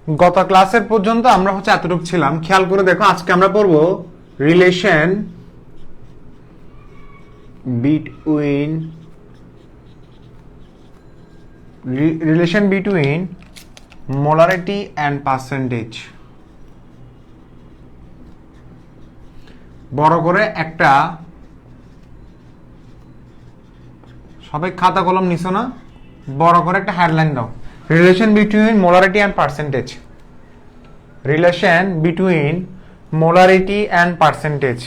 গত ক্লাসের পর্যন্ত আমরা এতটুকু ছিলাম। খেয়াল করে দেখো, আজকে আমরা পড়ব relation between molarity and percentage. বড় করে একটা, সবাই খাতা কলম নিছো না? বড় করে একটা হেডলাইন দাও, relation between molarity and percentage. Relation between molarity and percentage.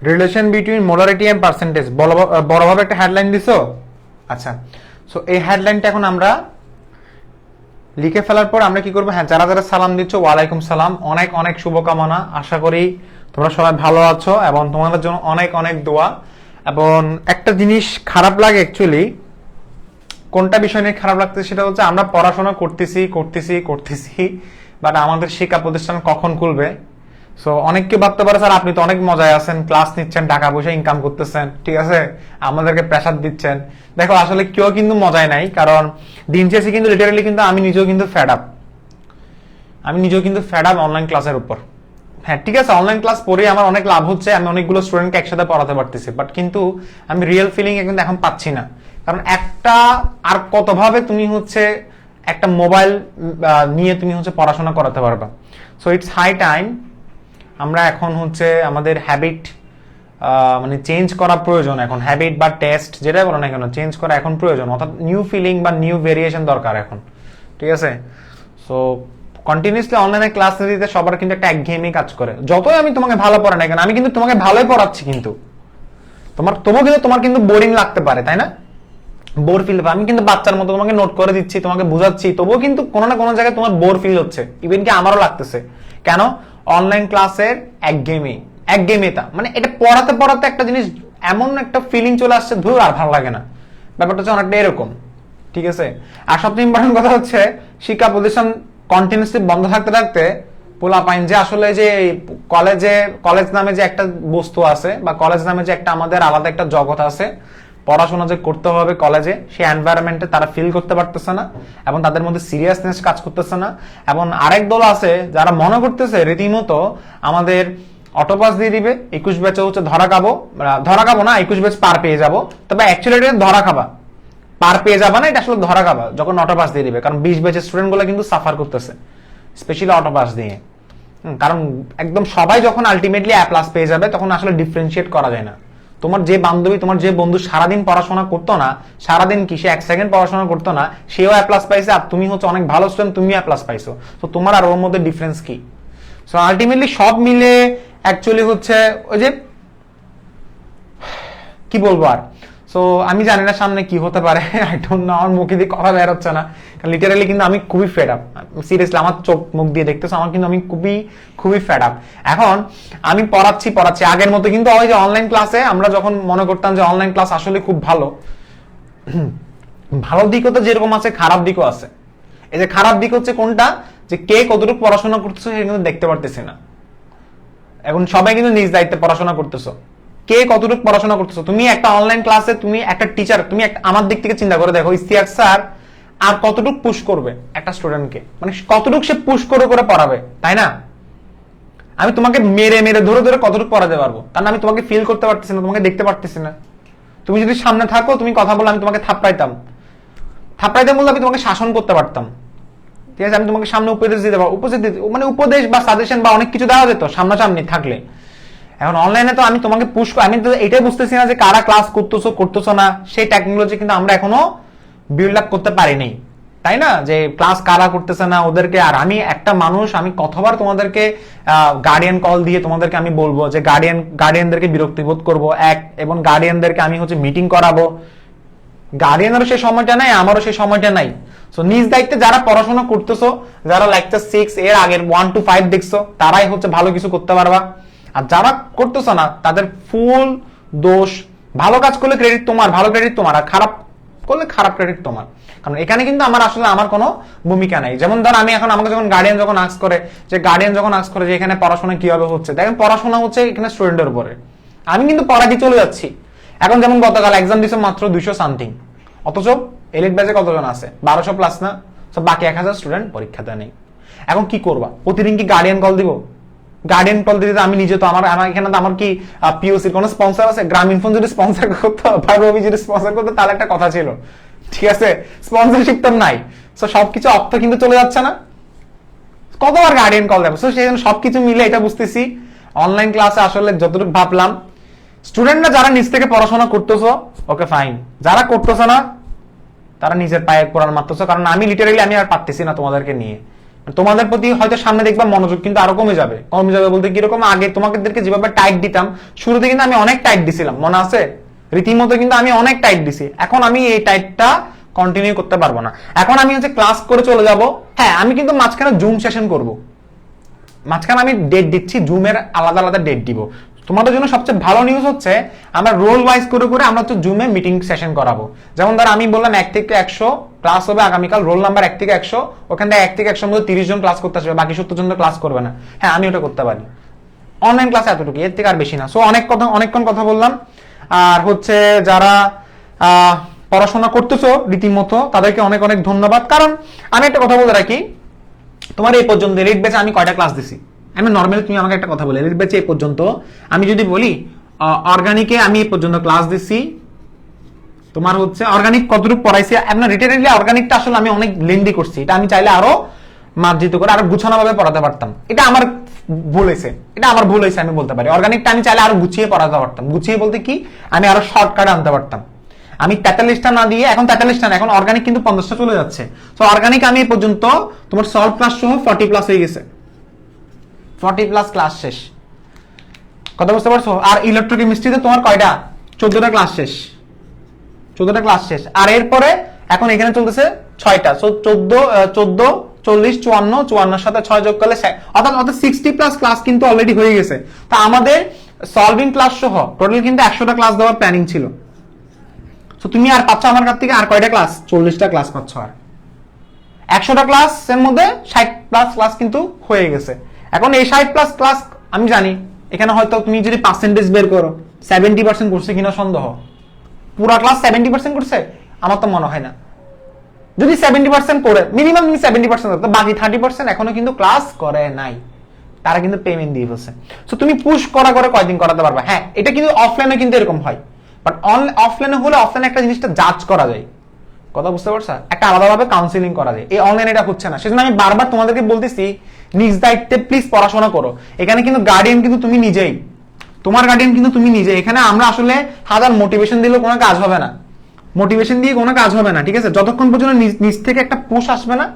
Relation between molarity and percentage বড়ভাবে একটা হেডলাইন দিছো। আচ্ছা, সো এই হেডলাইনটা এখন আমরা লিখে ফেলার পর আমরা কি করবো? হ্যাঁ, যারা যারা সালাম দিচ্ছ, ওয়ালাইকুম সালাম, অনেক অনেক শুভকামনা। আশা করি তোমরা সবাই ভালো আছো এবং তোমাদের জন্য অনেক অনেক দোয়া। এবং একটা জিনিস খারাপ লাগে অ্যাকচুয়ালি, কোনটা বিষয় নিয়ে খারাপ লাগতেছে সেটা হচ্ছে আমরা পড়াশোনা করতেছি বাট আমাদের শিক্ষা প্রতিষ্ঠান কখন খুলবে। সো অনেককে ভাবতে পারে স্যার আপনি তো অনেক মজায় আছেন, ক্লাস নিচ্ছেন, টাকা পয়সা ইনকাম করতেছেন, ঠিক আছে, আমাদেরকে প্রেসার দিচ্ছেন। দেখো আসলে কেউ কিন্তু মজায় নাই, কারণ দিন শেষে কিন্তু লিটারালি কিন্তু আমি নিজেও কিন্তু ফেড আপ অনলাইন ক্লাসের উপর। হ্যাঁ ঠিক আছে, অনলাইন ক্লাস পড়ে আমার অনেক লাভ হচ্ছে, আমি অনেকগুলো স্টুডেন্টকে একসাথে পড়াতে পারতেছি, বাট কিন্তু আমি রিয়েল ফিলিং কিন্তু এখন পাচ্ছি না। কারণ একটা আর কতভাবে তুমি একটা মোবাইল নিয়ে তুমি পড়াশোনা করাতে পারবা। সো ইটস হাই টাইম আমরা এখন আমাদের হ্যাবিট মানে চেঞ্জ করা প্রয়োজন। এখন হ্যাবিট বা টেস্ট যেটাই বলো না কেন, চেঞ্জ করা এখন প্রয়োজন, অর্থাৎ নিউ ফিলিং বা নিউ ভেরিয়েশন দরকার এখন, ঠিক আছে। সো কন্টিনিউসলি অনলাইনে ক্লাস দিতে সবার কিন্তু একটা একঘেয়েমি কাজ করে। যতই আমি তোমাকে ভালো পড়াই না কেন, আমি কিন্তু তোমাকে ভালোই পড়াচ্ছি, কিন্তু তোমার কিন্তু বোরিং লাগতে পারে, তাই না? বোর ফিল, আমি কিন্তু বাচ্চার মতো তোমাকে নোট করে দিচ্ছি, তোমাকে বুঝাচ্ছি, তবুও কিন্তু কোনো না কোনো জায়গায় তোমার বোর ফিল হচ্ছে, ইভেন কি আমারও লাগতেছে। কেন? অনলাইন ক্লাসের একঘেয়েমিতা, মানে এটা পড়াতে পড়াতে একটা জিনিস এমন একটা ফিলিং চলে আসছে, ধুর আর ভালো লাগে না। ব্যাপারটা হচ্ছে অনেকটা এরকম, ঠিক আছে। আর সবচেয়ে ইম্পর্টেন্ট কথা হচ্ছে, শিক্ষা প্রতিষ্ঠান কন্টিনিউসলি বন্ধ থাকতে থাকতে পোলাপাইন যে আসলে যে কলেজ নামে যে একটা বস্তু আছে, বা কলেজ নামে যে একটা আমাদের আলাদা একটা জগৎ আছে, পড়াশোনা যে করতে হবে কলেজে, সেই এনভায়রনমেন্টে তারা ফিল করতে পারতেছে না এবং তাদের মধ্যে সিরিয়াসনেস কাজ করতেছে না। এবং আরেক দল আছে যারা মনে করতেছে রীতিমতো আমাদের অটোপাস দিয়ে দিবে, 21 ব্যাচে ধরা খাবো না, 21 ব্যাচ পার পেয়ে যাব। তবে অ্যাকচুয়ালি এটা ধরা খাবা, পার পেয়ে যাবা না, এটা আসলে ধরা খাবা যখন অটোপাস দিয়ে দিবে। কারণ 20 ব্যাচের স্টুডেন্ট গুলো কিন্তু সাফার করতেছে স্পেশালি অটোপাস দিয়ে। কারণ একদম সবাই যখন আলটিমেটলি A+ পেয়ে যাবে, তখন আসলে ডিফারেন্সিয়েট করা যায় না। তোমার যে বান্ধবী, তোমার যে বন্ধু সারাদিন পড়াশোনা করতো না, সারাদিন কি সে 1 সেকেন্ড পড়াশোনা করতো না, সেও A+ পাইছে, আর তুমি অনেক ভালো স্টুডেন্ট, তুমি A+ পাইছো, তো তোমার আর ওর মধ্যে ডিফারেন্স কি? সো আলটিমেটলি সব মিলে অ্যাকচুয়ালি ওই যে কি বলবো আর। সো আমি জানি না সামনে কি হতে পারে, আই ডোন্ট নো, আমার মুখে দিয়ে কথা বের হচ্ছে না, লিটারালি কিন্তু আমি খুবই ফেড আপ, সিরিয়াসলি আমার চোখ মুখ দিয়ে দেখতেছো, আমার কিন্তু আমি খুবই ফেড আপ। এখন আমি পড়াচ্ছি, আগের মতো কিন্তু ওই যে অনলাইন ক্লাসে আমরা যখন মনে করতাম যে অনলাইন ক্লাস আসলে খুব ভালো, ভালো দিকও তো যেরকম আছে, খারাপ দিকও আছে। এই যে খারাপ দিক হচ্ছে কোনটা, যে কে কতটুকু পড়াশোনা করতেছো সেটা কিন্তু দেখতে পারতেছি না। এখন সবাই কিন্তু নিজ দায়িত্বে পড়াশোনা করতেছো, কে কতটুকু পড়াশোনা করতেছো। তুমি একটা অনলাইন ক্লাসে, তুমি একটা টিচার, তুমি আমার দিক থেকে চিন্তা করে দেখো, ইস্তিয়াক স্যার আর কতটুকু পুশ করবে একটা স্টুডেন্টকে, মানে কতটুকু সে পুশ করে পড়াবে, তাই না? আমি তোমাকে মেরে ধরে কতটুকু পড়াতে পারবো, কারণ আমি তোমাকে ফিল করতে পারতেছি না, তোমাকে দেখতে পারতেছি না। তুমি যদি সামনে থাকো, তুমি কথা বলো, আমি তোমাকে থাপড়াইতাম বললে আমি তোমাকে শাসন করতে পারতাম, ঠিক আছে। আমি তোমাকে সামনে উপদেশ দিতে পারবো, মানে উপদেশ বা সাজেশন বা অনেক কিছু দেওয়া যেত সামনাসামনি থাকলে। এখন অনলাইনে তো আমি তোমাকে পুশ, আমি তো এটাই বুঝতেছি না যে কারা ক্লাস করতেছো না, সেই টেকনোলজি কিন্তু আমরা এখনো বিল্ড আপ করতে পারিনি, তাই না? যে ক্লাস কারা করতেছে না ওদেরকে। আর আমি একটা মানুষ, আমি কতবার তোমাদেরকে গার্ডিয়ান কল দিয়ে তোমাদেরকে আমি বলবো যে গার্ডিয়ানদেরকে বিরক্তিবোধ করবো এবং গার্ডিয়ানদেরকে আমি মিটিং করাবো। গার্ডিয়ানেরও সেই সময়টা নাই, আমারও সেই সময়টা নাই। সো নিজ দায়িত্বে যারা পড়াশোনা করতেছো, যারা লেকচার 6 এর আগের 1 to 5 দেখছো, তারাই ভালো কিছু করতে পারবা। আর যারা করতেছো না, তাদের ফুল দোষ। ভালো কাজ করলে ক্রেডিট তোমার, ভালো ক্রেডিট তোমার, আর খারাপ করলে খারাপ ক্রেডিট তোমার। কারণ এখানে কিন্তু আমার কোনো ভূমিকা নাই। যেমন ধর আমি এখন, আমাকে যখন গার্ডিয়ান যখন আস্ক করে যে এখানে পড়াশোনা কিভাবে হচ্ছে, দেখেন পড়াশোনা হচ্ছে এখানে স্টুডেন্টের উপরে, আমি কিন্তু পড়া দিয়ে চলে যাচ্ছি। এখন যেমন গতকাল এক্সাম দিছে মাত্র 200 সামথিং, অথচ এলিট ব্যাচে কতজন আছে? 1200 প্লাস না? সো বাকি 1000 স্টুডেন্ট পরীক্ষাতে নেই। এখন কি করবা? প্রতিদিন কি গার্ডিয়ান কল দিব? গার্ডিয়ান কল দিতে আমি নিজে তো আমার এখানে তো আমার কি পিওসির কোনো স্পন্সর আছে? গ্রামীণফোন যদি স্পন্সর করতো বা রবি যদি স্পন্সর করতো তাহলে একটা কথা ছিল, ঠিক আছে? স্পন্সরশিপ তো নাই, সো সবকিছু অর্থ কিন্তু চলে যাচ্ছে না। কতবার গার্ডিয়ান কল দেবো? সো সেই জন্য সবকিছু মিলে এটা বুঝতেছি অনলাইন ক্লাসে আসলে যতটুকু ভাবলাম, স্টুডেন্টরা যারা নিজ থেকে পড়াশোনা করতেছো ওকে ফাইন, যারা করতেছো না তারা নিজের পায়ে কোরআন মারতেছো। কারণ আমি লিটারালি আমি আর পারতেছি না তোমাদেরকে নিয়ে। তোমাদের প্রতি হয়তো সামনে দেখবা মনোযোগ কিন্তু আরো কমে যাবে। কমে যাবে বলতে কিরকম, আগে তোমাদেরকে যেভাবে টাইট দিতাম, শুরুতে কিন্তু আমি অনেক টাইট দিছিলাম, মনে আছে? রীতিমতো কিন্তু আমি অনেক টাইট দিছি। এখন আমি এই টাইটটা কন্টিনিউ করতে পারবো না। এখন আমি হচ্ছে ক্লাস করে চলে যাব। হ্যাঁ, আমি কিন্তু মাঝখানে জুম সেশন করব, মাঝখানে আমি ডেট দিচ্ছি, জুমের আলাদা আলাদা ডেট দিব। তোমাদের জন্য সবচেয়ে ভালো নিউজ হচ্ছে আমরা রোল ওয়াইজ করে করে আমরা তো জুমে মিটিং সেশন করাবো। যেমন ধর আমি বললাম 1 থেকে 100 ক্লাস হবে আগামীকাল, রোল নাম্বার 1 থেকে 100, ওখান থেকে 1 থেকে 100 মধ্যে 30 জন ক্লাস করতে আসবে, বাকি 70 জন ক্লাস করবে না। হ্যাঁ, আমি ওটা করতে পারি। অনলাইন ক্লাস এতটুকু, এর থেকে আর বেশি না। সো অনেকক্ষণ কথা বললাম। আর হচ্ছে যারা পড়াশোনা করতেছো রীতিমতো তাদেরকে অনেক অনেক ধন্যবাদ। কারণ আমি একটা কথা বলে রাখি, তোমার এই পর্যন্ত এলিট ব্যাচে আমি কয়টা ক্লাস দিছি? আমি নর্মালি তুমি আমাকে একটা কথা বলে, এলিট ব্যাচে এই পর্যন্ত আমি যদি বলি অর্গানিকে আমি এই পর্যন্ত ক্লাস দিছি, তোমার হচ্ছে অর্গানিক কতটুকু পড়াইছি। আপনার রিটেনলি অর্গানিকটা আসলে আমি অনেক লেন্দি করছি, এটা আমি চাইলে আরো মার্জিত করে আরো গুছানো ভাবে পড়াতে পারতাম। এটা আমার ভুল হয়েছে, আমি বলতে পারি। অর্গানিকটা আমি চাইলে আরো গুছিয়ে পড়াতে পারতাম। গুছিয়ে বলতে কি, আমি আরো শর্টকাটে আনতে পারতাম। আমি 43টা না দিয়ে, এখন 43টা না, এখন অর্গানিক কিন্তু 50টা চলে যাচ্ছে। সো অর্গানিক আমি এই পর্যন্ত তোমার সলভ ক্লাস সহ 40 প্লাস হয়ে গেছে, 40 প্লাস ক্লাস শেষ। কথা বুঝতে পারছো? আর ইলেকট্রোকেমিস্ট্রিতে তোমার কয়টা? 14টা ক্লাস শেষ, 14টা ক্লাস শেষ। আর এরপরে এখন এখানে চলতেছে 6টা। সো 14, 40, 54, 54 সাথে 6 যোগ করলে অর্থাৎ 60 প্লাস ক্লাস কিন্তু অলরেডি হয়ে গেছে। তা আমাদের সলভিং ক্লাস সহ টোটাল কিন্তু 100টা ক্লাস দেওয়ার প্ল্যানিং ছিল। সো তুমি আর পাচ্ছ আমার কাছ থেকে আর কয়টা ক্লাস? 40টা ক্লাস পাচ্ছ। আর 100টা ক্লাসের মধ্যে 60 প্লাস ক্লাস কিন্তু হয়ে গেছে। এখন এই 60 প্লাস ক্লাস আমি জানি এখানে হয়তো তুমি যদি পার্সেন্টেজ বের করো 70% করছে কিনা সন্দেহ। পুরা ক্লাস 70% করছে আমার তো মনে হয় না। যদি 70% করে মিনিমাম তুমি 70% করতে, বাকি 30% এখনো কিন্তু ক্লাস করে নাই, তারা কিন্তু পেমেন্ট দিয়ে ফেলছে। সো তুমি পুশ করা করে কয়দিন করাতে পারবা। হ্যাঁ, এটা কিন্তু অফলাইনে কিন্তু এরকম হয়, বাট অফলাইনে হলে অফলাইনে একটা জিনিসটা জাজ করা যায়। কথা বুঝতে পারছো? একটা আলাদাভাবে কাউন্সিলিং করা যায়। এই অনলাইনে এটা হচ্ছে না। সেজন্য আমি বারবার তোমাদেরকে বলতেছি নিজ দায়িত্বে প্লিজ পড়াশোনা করো। এখানে কিন্তু গার্ডিয়ান কিন্তু তুমি নিজেই, তোমার গার্ডিয়ান কিন্তু তুমি নিজে। এখানে আমরা আসলে হাজার মোটিভেশন দিলেও কোনো কাজ হবে না, মোটিভেশন দিয়ে কোনো কাজ হবে না, ঠিক আছে? যতক্ষণ পর্যন্ত নিজ থেকে একটা পুশ আসবে না,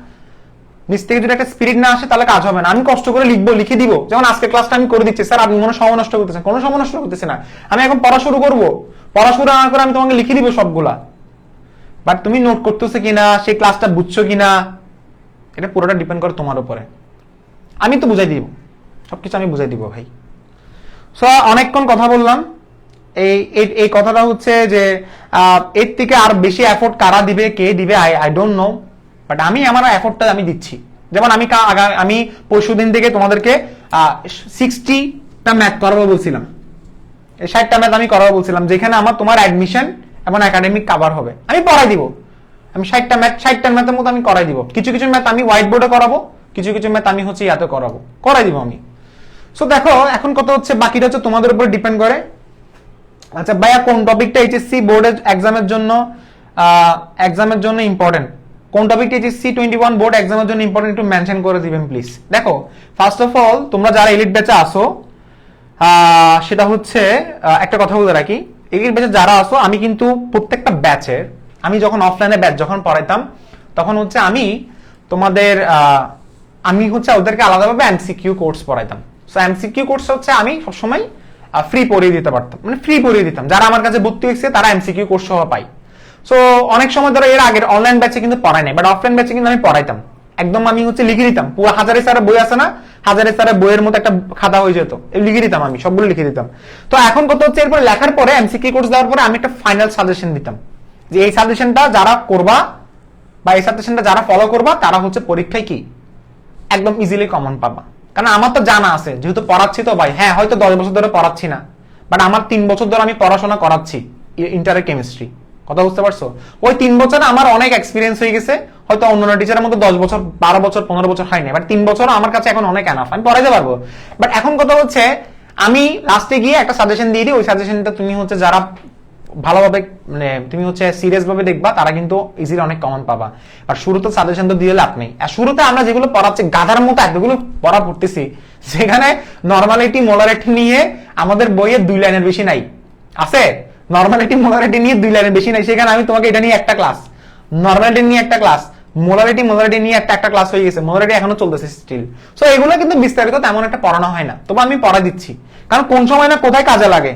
নিজ থেকে যদি একটা স্পিরিট না আসে তাহলে কাজ হবে না। আমি কষ্ট করে লিখবো, লিখে দিব। যেমন আজকে ক্লাসটা আমি করে দিচ্ছি, স্যার আপনি কোনো সময় নষ্ট করতেছেন? কোনো সময় নষ্ট করতেছি না। আমি এখন পড়া শুরু করবো, পড়া শুরু না করে আমি তোমাকে লিখে দিব সবগুলা। বাট তুমি নোট করতেছো কিনা, সেই ক্লাসটা বুঝছো কিনা, এটা পুরোটা ডিপেন্ড করে তোমার উপরে। আমি তো বুঝাই দিব, সবকিছু আমি বুঝাই দিব ভাই। সো অনেকক্ষণ কথা বললাম। এই কথাটা হচ্ছে যে এর থেকে আর বেশি এফোর্ট কারা দিবে, কে দিবে, আই ডোন্ট নো, বাট আমি আমার এফোর্টটা আমি দিচ্ছি। যেমন আমি পরশুদিন থেকে তোমাদেরকে 60টা ম্যাথ করাবো বলছিলাম, 60টা ম্যাথ আমি করাবো বলছিলাম, যেখানে আমার তোমার অ্যাডমিশন এবং একাডেমিক কভার হবে। আমি পড়াই দিব, আমি 60টা ম্যাথের মতো আমি করাই দিব। কিছু কিছু ম্যাথ আমি হোয়াইট বোর্ডে করাবো, কিছু কিছু ম্যাথ আমি হচ্ছে ইয়াতে করাই দিব আমি। সো দেখো এখন কত হচ্ছে, বাকিটা হচ্ছে তোমাদের উপর ডিপেন্ড করে। আচ্ছা ভাইয়া, কোন টপিকটা এইচএসসি বোর্ডের এক্সামের জন্য ইম্পর্টেন্ট? কোন টপিকটা এইচএসসি 21 বোর্ড এক্সামের জন্য ইম্পর্টেন্ট একটু মেনশন করে দিবেন প্লিজ। দেখো ফার্স্ট অফ অল তোমরা যারা এলিট ব্যাচে আসো, সেটা হচ্ছে একটা কথা বলে রাখি, এলিট ব্যাচে যারা আসো, আমি কিন্তু প্রত্যেকটা ব্যাচের, আমি যখন অফলাইনে ব্যাচ যখন পড়াইতাম তখন হচ্ছে আমি হচ্ছে ওদেরকে আলাদাভাবে এমসিকিউ কোর্স পড়াইতাম। সো এমসিকিউ কোর্স হচ্ছে আমি সবসময় ফ্রি পড়িয়ে দিতে পারতাম, মানে ফ্রি পড়িয়ে দিতাম। যারা আমার কাছে ভর্তি হয়েছে তারা এমসিকিউ কোর্স সহ পাই। সো অনেক সময় ধরো এর আগের অনলাইন ব্যাচে কিন্তু পড়াই নাই, বাট অফলাইন ব্যাচে কিন্তু আমি পড়াইতাম। একদম আমি হচ্ছে লিখে দিতাম, পুরো হাজারে স্যারের বই আছে না, হাজারে স্যারের বইয়ের মতো একটা খাতা হয়ে যেত, লিখে দিতাম, আমি সবগুলো লিখে দিতাম। তো এখন কত হচ্ছে, এরপর লেখার পরে এমসিকিউ কোর্স দেওয়ার পরে আমি একটা ফাইনাল সাজেশন দিতাম, যে এই সাজেশনটা যারা করবা বা এই সাজেশনটা যারা ফলো করবা তারা হচ্ছে পরীক্ষায় কি একদম ইজিলি কমন পাবা। কারণ আমার তো জানা আছে, যেহেতু পড়াচ্ছি তো ভাই। হ্যাঁ, হয়তো 10 বছর ধরে পড়াচ্ছি না, বাট আমার 3 বছর ধরে আমি পড়াশোনা করাচ্ছি ইন্টারের কেমিস্ট্রি। কথা বুঝতে পারছো? ওই 3 বছর আমার অনেক এক্সপিরিয়েন্স হয়ে গেছে, হয়তো অন্যান্য টিচারের মতো 10 বছর 12 বছর 15 বছর হয় না, বাট 3 বছর আমার কাছে এখন অনেক এনাফ, আমি পড়াইতে পারবো। বাট এখন কথা হচ্ছে আমি লাস্টে গিয়ে একটা সাজেশন দিয়ে দিই, ওই সাজেশনটা তুমি হচ্ছে যারা ভালোভাবে মানে তুমি হচ্ছে সিরিয়াস ভাবে দেখবা তারা কিন্তু ইজিলি অনেক কমন পাবা। আর শুরুতে সাজেশন তো দিয়ে লাভ নেই। আর শুরুতে আমরা যেগুলো পড়াচ্ছি গাধার মতো এতগুলো পড়া পড়তেছি, যেখানে নর্মালিটি মোলারিটি নিয়ে আমাদের বইয়ে 2 লাইনের বেশি নাই আছে, নর্মালিটি মোলারিটি নিয়ে 2 লাইনের বেশি নাই, সেখানে আমি তোমাকে এটা নিয়ে একটা ক্লাস, নর্মালিটি নিয়ে একটা ক্লাস, মোলারিটি নিয়ে একটা ক্লাস হয়ে গেছে, মোলারিটি এখনো চলতেছে স্টিল। সো এগুলো কিন্তু বিস্তারিত তেমন একটা পড়ানো হয় না, তবে আমি পড়া দিচ্ছি, কারণ কোন সময় না কোথায় কাজে লাগে,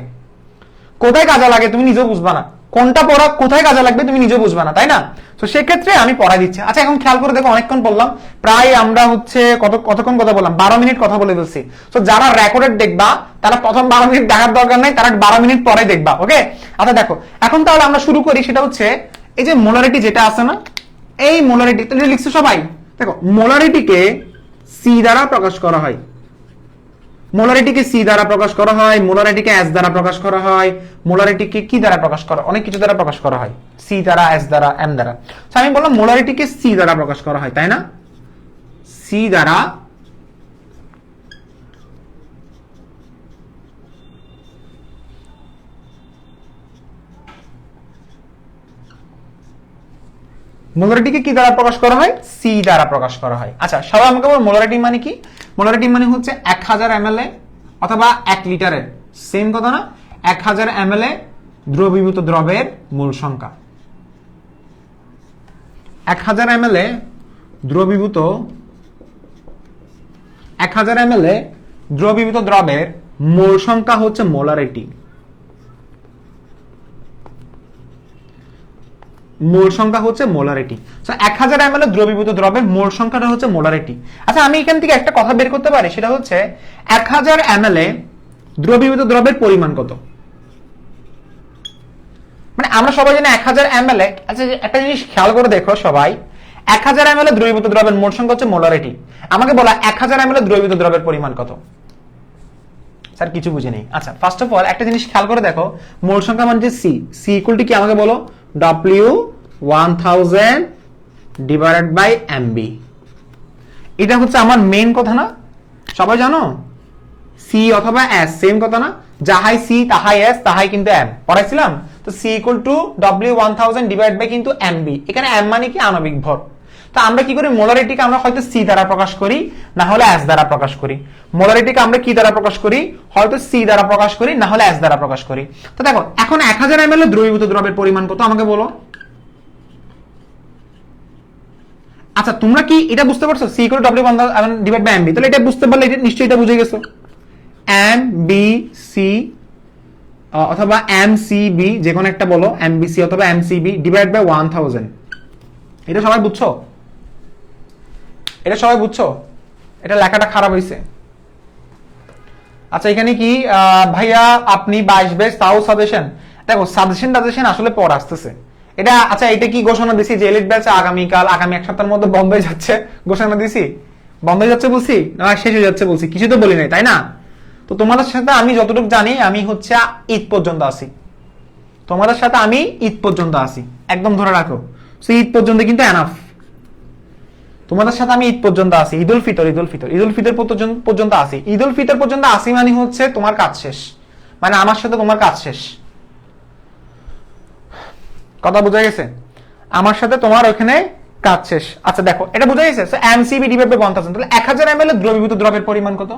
কোথায় কাজে লাগে তুমি নিজেও বুঝবা না, কোনটা পড়া কোথায় কাজে লাগবে তুমি নিজেও বুঝবা না, তাই না? তো সেক্ষেত্রে আমি পড়া দিচ্ছি। আচ্ছা এখন খেয়াল করে দেখো, অনেকক্ষণ বললাম, প্রায় আমরা হচ্ছে কতক্ষণ কথা বললাম, 12 মিনিট কথা বলে ফেলছি। তো যারা রেকর্ডেড দেখবা তারা প্রথম 12 মিনিট দেখার দরকার নাই, তারা 12 মিনিট পরে দেখবা, ওকে? আচ্ছা দেখো এখন তাহলে আমরা শুরু করি, সেটা হচ্ছে এই যে মোলারিটি যেটা আছে না, এই মোলারিটি তুমি লিখছো সবাই, দেখো মোলারিটিকে সি দ্বারা প্রকাশ করা হয়, মোলারিটিকে সি দ্বারা প্রকাশ করা হয়, মোলারিটিকে এস দ্বারা প্রকাশ করা হয়, মোলারিটিকে কি দ্বারা প্রকাশ করা, অনেক কিছু দ্বারা প্রকাশ করা হয়, সি দ্বারা, এস দ্বারা, এম দ্বারা। তো আমি বললাম মোলারিটিকে সি দ্বারা প্রকাশ করা হয়, তাই না? সি দ্বারা মোলারিটিকে কি দ্বারা প্রকাশ করা হয়? সি দ্বারা প্রকাশ করা হয়। আচ্ছা সবাই আমাকে বল মোলারিটি মানে কি? মোলারিটি মানে হচ্ছে 1000 ml অথবা 1 লিটারের, সেম কথা না? 1000 ml দ্রবীভূত দ্রবের মোল সংখ্যা, 1000 ml দ্রবীভূত 1000 ml দ্রবীভূত দ্রবের মোল সংখ্যা হচ্ছে মোলারিটি, মোল সংখ্যা হচ্ছে মোলারিটি। 1000 ml দ্রবীভূত দ্রবের মোল সংখ্যাটা হচ্ছে মোলারিটি। আচ্ছা আমি এখান থেকে একটা কথা বের করতে পারি, সেটা হচ্ছে 1000 ml দ্রবীভূত দ্রবের পরিমাণ কত, মানে আমরা সবাই জানি 1000 ml। আচ্ছা একটা জিনিস খেয়াল করে দেখো সবাই, 1000 ml দ্রবীভূত দ্রবের মোল সংখ্যা হচ্ছে মোলারিটি, আমাকে বলা 1000 ml দ্রবীভূত দ্রবের পরিমাণ কত? স্যার কিছু বুঝে নেই। আচ্ছা ফার্স্ট অফ অল একটা জিনিস খেয়াল করে দেখো, মোল সংখ্যা মানে যে সি, সি ইকুয়াল টু কি আমাকে বলো? W1000 divided by MB। এটা হচ্ছে আমার মেইন কথা না, সবাই জানো? সি অথবা এস সেম কথা না, যাহাই সি তাহাই এস তাহাই কিন্তু এম, পড়াইছিলাম তো। C equal to W1000 divide by কিন্তু MB, এখানে এম মানে কি? আণবিক ভর। তো আমরা কি করি, মোলারিটিকে আমরা হয়তো সি দ্বারা প্রকাশ করি, না হলে এস দ্বারা প্রকাশ করি। মোলারিটিকে আমরা কি দ্বারা প্রকাশ করি? হয়তো সি দ্বারা প্রকাশ করি, না হলে এস দ্বারা প্রকাশ করি। তো দেখো এখন 1000 ml দ্রবীভূত দ্রবের পরিমাণ কত আমাকে বলো। আচ্ছা তোমরা কি এটা বুঝতে পারছো? C equal to W1000 divide by MB, তাহলে এটা বুঝতে পারলে এটা নিশ্চয়ই এটা বুঝে গেছো। MBC অথবা MCB যে কোনো একটা বলো, MBC অথবা MCB ডিভাইড বাই 1000, এটা সবাই বুঝছো? এটা সবাই বুঝছো? এটা লেখাটা খারাপ হয়েছে। আচ্ছা এখানে কি ভাইয়া আপনি 22 বেচ তাও সাজেশন, দেখো সাজেশন আসলে পর আসতেছে এটা। আচ্ছা এটা কি ঘোষণা দিছি যে এলিট ব্যাচ আগামীকাল আগামী 1 সপ্তাহের মধ্যে বন্ধ হয়ে যাচ্ছে, ঘোষণা দিছি? বন্ধ হয়ে যাচ্ছে বলছি না শেষ হয়ে যাচ্ছে বলছি? কিছু তো বলি নাই, তাই না? তো তোমাদের সাথে আমি যতটুকু জানি আমি হচ্ছে ঈদ পর্যন্ত আসি, তোমাদের সাথে আমি ঈদ পর্যন্ত আসি, একদম ধরে রাখো। সো ঈদ পর্যন্ত কিন্তু এনাফ, তোমাদের সাথে আমি ঈদ পর্যন্ত আসি। ঈদুল ফিতর পর্যন্ত আসি, ঈদুল ফিতর পর্যন্ত আসি মানে হচ্ছে তোমার কাজ শেষ, মানে আমার সাথে তোমার কাজ শেষ, কথা বোঝা গেছে? আমার সাথে তোমার ওখানে কাজ শেষ। আচ্ছা দেখো এটা বোঝা গেছে। সো এমসিবি ডিভাইড বাই 1000, তাহলে 1000 ml দ্রবীভূত দ্রবের পরিমাণ কত?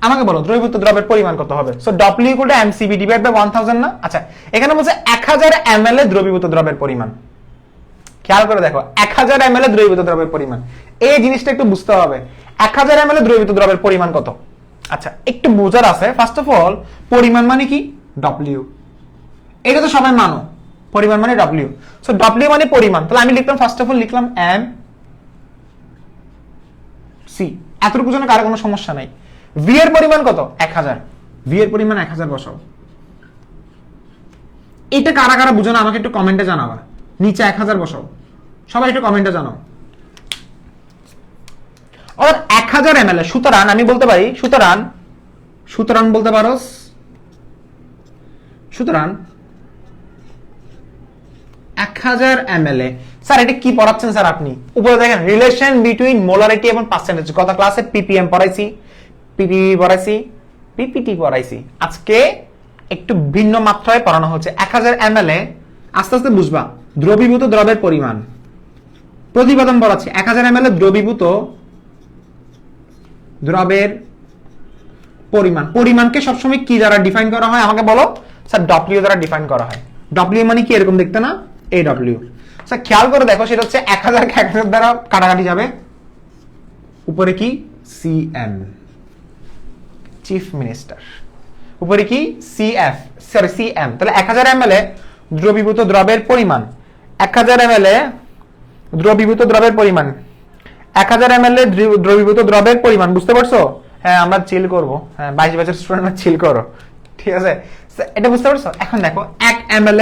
আমাকে বলো দ্রবীভূত দ্রবের পরিমাণ কত হবে? So W equal to MCB divide by 1000 না? আচ্ছা এখানে বলছে 1000 ml দ্রবীভূত দ্রবের পরিমাণ, খেয়াল করে দেখো 1000 ml দ্রবীভূত দ্রবের পরিমাণ, এই জিনিসটা একটু বুঝতে হবে। 1000 ml দ্রবীভূত দ্রবের পরিমাণ কত? আচ্ছা একটু বোঝার আছে। ফার্স্ট অফ অল পরিমাণ মানে কি? W, এটা তো সবাই মানো, পরিমাণ মানে W। সো W মানে পরিমাণ, তাহলে আমি লিখলাম ফার্স্ট অফ অল লিখলাম MC, এতটুকু জন্য কারো কোনো সমস্যা নাই। V এর পরিমাণ কত? 1000, V এর পরিমাণ 1000 বসাও। এটা কারা কারা বুঝো না আমাকে একটু কমেন্টে জানাবা, নিচে 1000 বসাও, সবাই একটু কমেন্টে জানাও। আর 1000 ml সুতরাং আমি বলতে পারি সুতরাং বলতে পারো সুতরাং 1000 ml স্যার এটা কি পড়াচ্ছেন স্যার আপনি? উপরে দেখেন রিলেশন বিটুইন মোলারিটি এবং পার্সেন্টেজ। গত ক্লাসে পিপিএম পড়াইছি, পিপিবি পড়াইছি, পিপিটি পড়াইছি। আজকে একটু ভিন্ন মাত্রায় পড়ানো হচ্ছে। 1000 ml আস্তে আস্তে বুঝবা দ্রবীভূত দ্রবের পরিমাণ। প্রতিবেদন পড়াচ্ছি 1000 ml দ্রবীভূত দ্রবের পরিমাণ। পরিমাণকে সবসময় কি দ্বারা ডিফাইন করা হয় আমাকে বলো? স্যার ডব্লিউ দ্বারা ডিফাইন করা হয়। ডব্লিউ মানে কি এরকম দেখতে না? এই ডব্লিউ। স্যার খেয়াল করে দেখো সেটা হচ্ছে 1000 কে 1000 দ্বারা কাটাকাটি যাবে। উপরে কি? CM, chief minister. উপরে কি? CF, sorry CM. তাহলে 1000 ml দ্রবীভূত দ্রবের পরিমাণ। 1000 ml দ্রবীভূত দ্রবের পরিমাণ। 1000 ml দ্রবীভূত দ্রবের পরিমাণ। বুঝতে পারছো? হ্যাঁ আমরা চিল করব। হ্যাঁ 22 বছর স্টুডেন্টরা চিল করো। ঠিক আছে? এটা বুঝতে পারছো? এখন দেখো 1 ml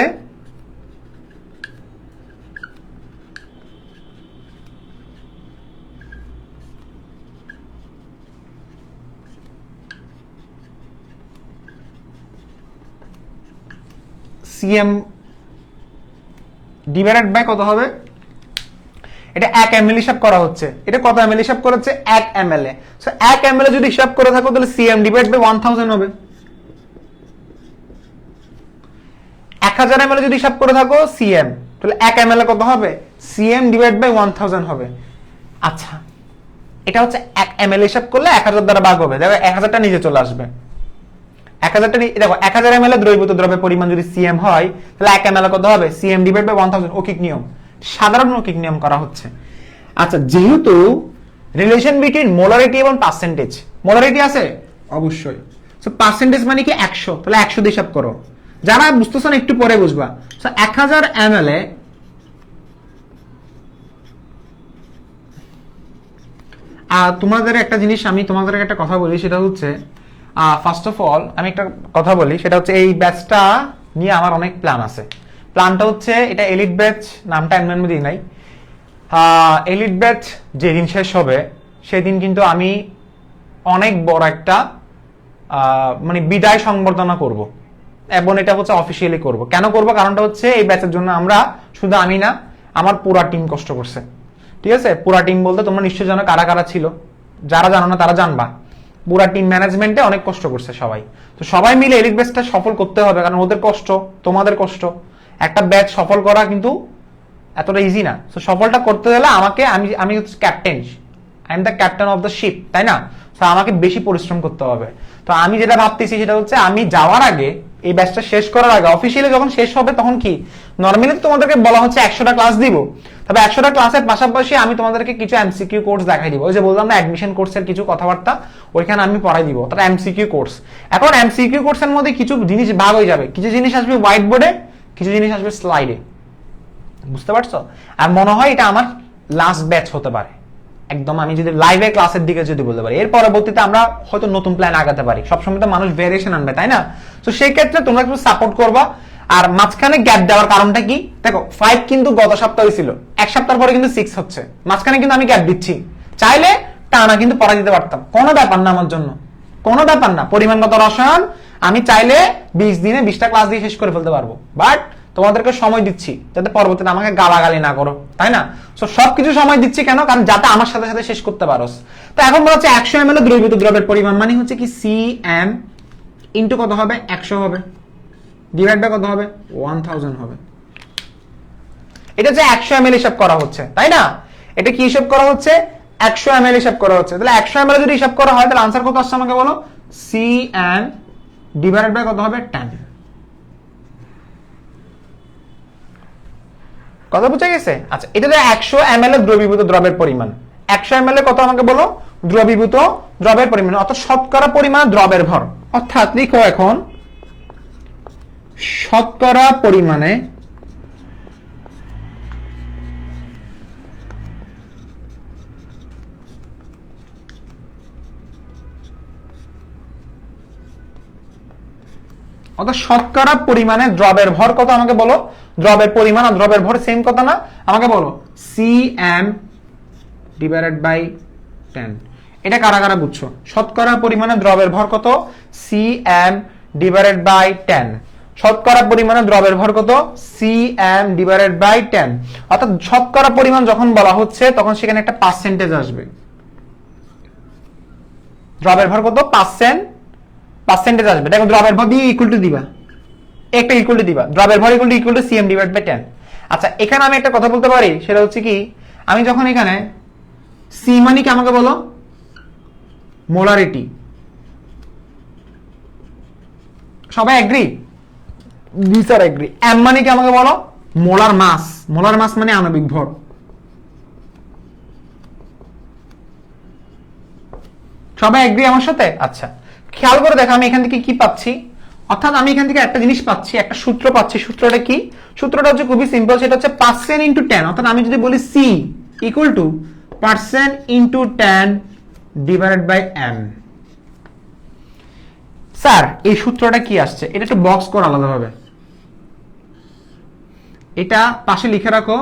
সিএম ডিভাইডেড বাই কত হবে? এটা 1 ml হিসাব করা হচ্ছে। এটা কত ml হিসাব করা হচ্ছে? 1 ml। সো 1 ml যদি হিসাব করে থাকো তাহলে সিএম ডিভাইড বাই 1000 হবে। 1000 ml যদি হিসাব করে থাকো সিএম, তাহলে 1 ml কত হবে? সিএম ডিভাইড বাই 1000 হবে। আচ্ছা এটা হচ্ছে 1 ml হিসাব করলে 1000 দ্বারা ভাগ হবে। দেখো 1000টা নিচে চলে আসবে। 1000টা দেখো 1000 ml দ্রবীভূত দ্রবের পরিমাণ যদি সিএম হয় তাহলে 1 ml কত হবে? CM divide by 1000। অৌখিক নিয়ম, সাধারণ অৌখিক নিয়ম করা হচ্ছে। আচ্ছা যেহেতু রিলেশন বিটুইন মোলারিটি এবং পার্সেন্টেজ, মোলারিটি আছে অবশ্যই, সো পার্সেন্টেজ মানে কি 100, তাহলে 100 দিয়ে হিসাব করো। যারা বুঝতেছ না একটু পরে বুঝবা। সো 1000 ml তোমাদের একটা জিনিস আমি তোমাদের একটা কথা বলি, সেটা হচ্ছে ফার্স্ট অফ অল আমি একটা কথা বলি, সেটা হচ্ছে এই ব্যাচটা নিয়ে আমার অনেক প্ল্যান আছে। প্ল্যানটা হচ্ছে এটা এলিট ব্যাচ, নামটা এমনি দিই নাই। এলিট ব্যাচ যেদিন শেষ হবে সেদিন কিন্তু আমি অনেক বড় একটা মানে বিদায় সংবর্ধনা করব, এবং এটা হচ্ছে অফিসিয়ালি করব। কেন করব? কারণটা হচ্ছে এই ব্যাচের জন্য আমরা, শুধু আমি না, আমার পুরা টিম কষ্ট করছে। ঠিক আছে? পুরা টিম বলতে তোমরা নিশ্চয়ই জানো কারা কারা ছিল, যারা জানো না তারা জানবা। পুরা টিম ম্যানেজমেন্টে অনেক কষ্ট করছে সবাই। তো সবাই মিলে এলিট ব্যাচটা সফল করতে হবে, কারণ ওদের কষ্ট তোমাদের কষ্ট। একটা ব্যাচ সফল করা কিন্তু এতটা ইজি না। তো সফলটা করতে হলে আমাকে, আমি হচ্ছে captain, I am the captain of the ship, তাই না? তো আমাকে বেশি পরিশ্রম করতে হবে। তো আমি যেটা ভাবতেছি সেটা হচ্ছে আমি যাওয়ার আগে, এই ব্যাচটা শেষ করার আগে, অফিসিয়ালি যখন শেষ হবে তখন কি, নর্মালি তো তোমাদেরকে বলা হচ্ছে 100টা ক্লাস দিব, তবে 100টা ক্লাসের পাশাপাশি আমি তোমাদেরকে কিছু এমসিকিউ কোর্স দেখাই দিব। ওই যে বললাম না অ্যাডমিশন কোর্সের কিছু কথাবার্তা, ওইখানে আমি পড়াই দিব। তারা এমসিকিউ কোর্স। এখন এমসিকিউ কোর্সের মধ্যে কিছু জিনিস ভাগ হয়ে যাবে, কিছু জিনিস আসবে হোয়াইট বোর্ডে, কিছু জিনিস আসবে স্লাইডে। বুঝতে পারছো? আর মনে হয় এটা আমার লাস্ট ব্যাচ হতে পারে একদম, আমি যদি লাইভে ক্লাসের দিকে যদি বলতে পারি। এর পরবর্তীতে আমরা হয়তো নতুন প্ল্যান আগাতে পারি। সবসময় তো মানুষ ভেরিয়েশন আনবে, তাই না? তো সেই ক্ষেত্রে তোমরা একটু সাপোর্ট করবা। আর মাঝখানে গ্যাপ দেওয়ার কারণটা কি? দেখো 5 কিন্তু গত সপ্তাহে ছিল, এক সপ্তাহ পরে কিন্তু 6 হচ্ছে, মাঝখানে কিন্তু আমি গ্যাপ দিচ্ছি। চাইলে টানা কিন্তু পড়া দিতে পারতাম, কোনো ব্যাপার না আমার জন্য, কোনো ব্যাপার না। পরিমাণগত রসায়ন আমি চাইলে 20 দিনে 20টা ক্লাস দিয়ে শেষ করে ফেলতে পারবো, বাট তোমাদেরকে সময় দিচ্ছি যাতে পরবর্তীতে আমাকে গালাগালি না করো, তাই না? সো সবকিছু সময় দিচ্ছি কেন? কারণ যাতে আমার সাথে সাথে শেষ করতে পারোস। তো এখন বলা হচ্ছে 100 ml দ্রবীভূত দ্রবের পরিমাণ মানে হচ্ছে কি সিএম ইনটু কত হবে? 100 হবে, ডিভাইড বাই কত হবে? 1000 হবে। এটা যে 100 ml হিসাব করা হচ্ছে, তাই না? এটা কি হিসাব করা হচ্ছে? 100 ml হিসাব করা হচ্ছে। তাহলে 100 ml যদি হিসাব করা হয় তাহলে আনসার কত আসছে আমাকে বলো? সিএম ডিভাইডেড বাই কত হবে? 10। কথা বুঝা গেছে? আচ্ছা এটা 100 ml দ্রবীভূত দ্রবের পরিমাণ। 100 ml কত আমাকে বলো? দ্রবীভূত দ্রবের পরিমাণ, অর্থাৎ শতকরা পরিমাণ দ্রবের ভর। অর্থাৎ লিখো এখন শতকরা পরিমাণে শতকরা পরিমাণে দ্রবের ভর কত আমাকে বলো? দ্রবের পরিমাণ আর দ্রবের ভর সেম কথা না? আমাকে বলো সিএম ডিভাইডেড বাই 10। এটা কারা কারা বুঝছো? শতকরা পরিমাণে দ্রবের ভর কত? Cm divided by 10। শতকরা পরিমাণে দ্রবের ভর কত? Cm divided by 10। অর্থাৎ শতকরা পরিমাণ যখন বলা হচ্ছে তখন সেখানে একটা পার্সেন্টেজ আসবে। দ্রবের ভর কত? পার্সেন্টেজ আসবে। দেখো দ্রবের ভর দিয়ে ইকুয়াল টু দিবা, একটা ইকুয়াল টু দিবা, দ্রবের ভর equal to Cm divide by 10। আচ্ছা এখানে আমি একটা কথা বলতে পারি, সেটা হচ্ছে কি, আমি যখন এখানে C মানে কি আমাকে বলো? মোলারিটি। সবাই agree? This are agree. M মানে কি আমাকে বলো? Molar mass. মোলার মাস মানে আণবিক ভর। সবাই এগ্রি আমার সাথে? আচ্ছা খেয়াল করে দেখো আমি এখান থেকে কি পাচ্ছি, অর্থাৎ আমি এখান থেকে একটা জিনিস পাচ্ছি, একটা সূত্র পাচ্ছি। সূত্রটা কি? সূত্রটা হচ্ছে খুবই সিম্পল, সেটা হচ্ছে পার্সেন্ট ইন্টু 10। অর্থাৎ আমি যদি বলি C equal to percent into 10 divided by M। Sir এই সূত্রটা কি আসছে? এটা একটু বক্স করো আলাদাভাবে, এটা পাশে লিখে রাখো।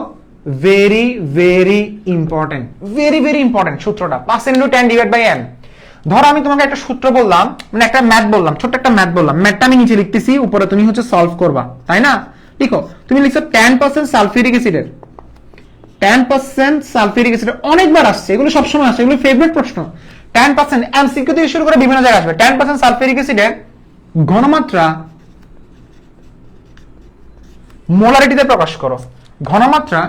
Very very important, very very important সূত্রটা, percent into 10 divide by M। ধরো আমি তোমাকে একটা সূত্র বললাম, মানে একটা ম্যাথ বললাম, ছোট্ট একটা ম্যাথ বললাম, ম্যাথটা আমি নিচে লিখতেছি, উপরে তুমি হচ্ছে সলভ করবা, তাই না? লিখো, তুমি লিখছো 10% সালফিউরিক অ্যাসিডের, 10% সালফিউরিক অ্যাসিড অনেকবার আসছে, এগুলো সবসময় আসছে, এগুলো ফেভারিট প্রশ্ন। 10% এমসিকিউ থেকে শুরু করে বিভিন্ন জায়গায় আসবে। 10% সালফিউরিক অ্যাসিডের ঘনমাত্রা মোলারিটিতে প্রকাশ করো। ঘনমাত্রা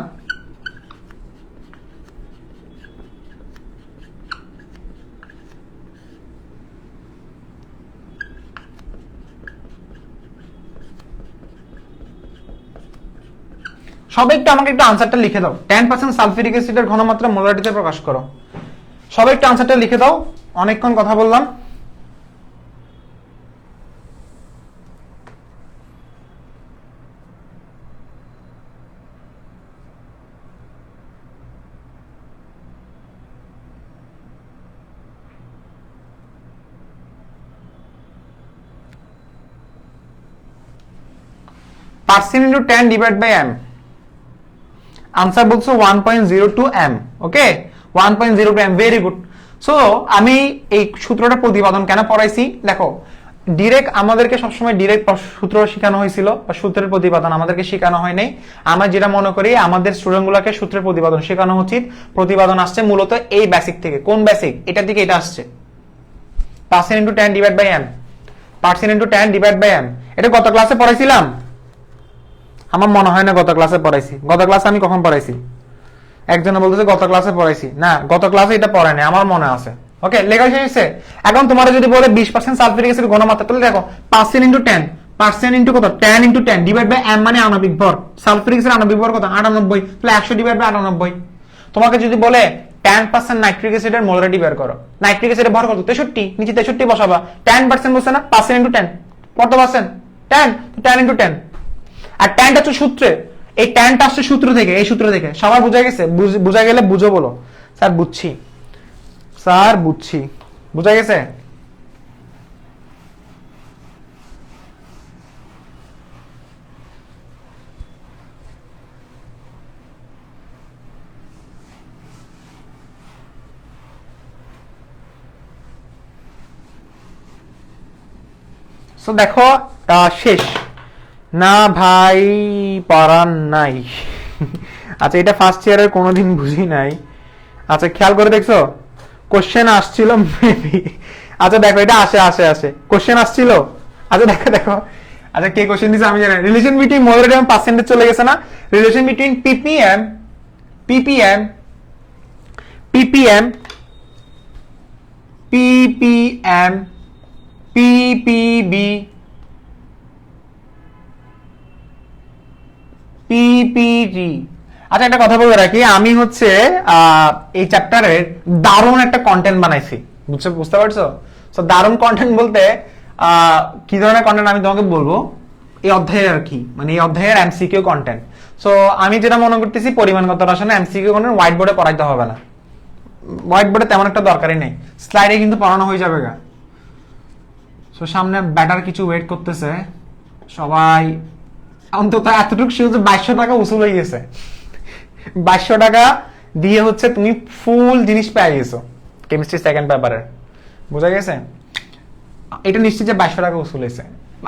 সবাই একটু আমাকে একটু আনসারটা লিখে দাও। 10% সালফিউরিক অ্যাসিডের ঘনমাত্রা মোলারিটিতে প্রকাশ করো। সবাই একটু আনসারটা লিখে দাও, অনেকক্ষণ কথা বললাম। Percent into 10 divide by M। Answer বলছো 1.02 M। Okay, 1.02 M, very good. So আমি এই সূত্রটা প্রতিপাদন কেন পড়াইছি দেখো, ডিরেক্ট আমাদেরকে সবসময় ডিরেক্ট সূত্র শেখানো হয়েছিল, বা সূত্রের প্রতিপাদন আমাদেরকে শেখানো হয় নাই। আমরা যেটা মনে করি আমাদের স্টুডেন্টগুলোকে সূত্রের প্রতিপাদন শেখানো উচিত। প্রতিপাদন আসছে মূলত এই বেসিক থেকে। কোন বেসিক? এটার দিকে এটা আসছে, percent into 10 divide by M। Percent into 10 divide by M, এটা গত ক্লাসে পড়াইছিলাম? আমার মনে হয় না গত ক্লাসে পড়াইছি। গত ক্লাসে আমি কখন পড়াইছি? একজনে বলতেছে গত ক্লাসে পড়াইছি। না, গত ক্লাসে এটা পড়ায় নাই, আমার মনে আছে। ওকে, লেখা শেষ। এখন তোমার যদি বলে 20% সালফিউরিক অ্যাসিড ঘনমাত্রা, তাহলে দেখো পার্সেন্ট ইন্টু 10, পার্সেন্ট ইন্টু কত? 10 ইন্টু 10 ডিভাইড বাই M মানে আণবিক ভর। সালফিউরিক অ্যাসিড আণবিক ভর কত? 98। তাহলে 100 ডিভাইড বাই 98। তোমাকে যদি বলে 10% নাইট্রিক অ্যাসিডের মোলারিটি বের করো, নাইট্রিক অ্যাসিডের ভর কত? 63, নিচে 63 বসাবা। 10% বলছে না, পার্সেন্ট ইন্টু 10, কত পার্সেন্ট? 10, 10 ইন্টু 10। আর 10টা হচ্ছে সূত্রে, এই 10টা আসছে সূত্র থেকে, এই সূত্র থেকে। সবার বুঝা গেছে? বুঝা গেলে বুঝো বলো। স্যার বুঝছি, স্যার বুঝছি, বুঝা গেছে? সো দেখো শেষ না ভাই, পড়ার নাই। আচ্ছা এটা ফার্স্ট ইয়ারের কোনোদিন বুঝি নাই। আচ্ছা খেয়াল করে দেখছো, কোশ্চেন আসছিল মেবি। আচ্ছা দেখো এটা আসে কোশ্চেন আসছিল। আচ্ছা দেখো আচ্ছা কে কোশ্চেন দিছে আমি জানি। রিলেশন বিটুইন মোলারিটি এবং পার্সেন্টেজ চলে গেছে না? Relation between ppm ppm ppm ppm ppb PPG। আচ্ছা একটা কথা বলে রাখি, আমি হচ্ছে এই চ্যাপ্টারের দারুণ একটা কন্টেন্ট বানাইছি, বুঝতে পারছো? সো দারুণ কন্টেন্ট বলতে কি ধরনের কন্টেন্ট আমি তোমাকে বলবো, এই অধ্যায়ের আর কি, মানে এই অধ্যায়ের এমসিকিউ কন্টেন্ট। সো আমি যেটা মনে করতেছি পরিমাণগত রসায়নে এমসিকিউ কন্টেন্ট হোয়াইট বোর্ডে পড়াইতে হবে না, হোয়াইট বোর্ডে তেমন একটা দরকারই নেই, স্লাইডে কিন্তু পড়ানো হয়ে যাবে গা। সো সামনে ব্যাটার কিছু ওয়েট করতেছে, সবাই অন্তত এতটুকু শুধু 2200 টাকা উসুল হয়ে গেছে। 2200 টাকা দিয়ে হচ্ছে তুমি ফুল জিনিস পেয়ে গেছো। কেমিস্ট্রি সেকেন্ড পেপারের, বোঝা গেছে? এটা নিশ্চিত যে 2200 টাকা উসুল হয়েছে,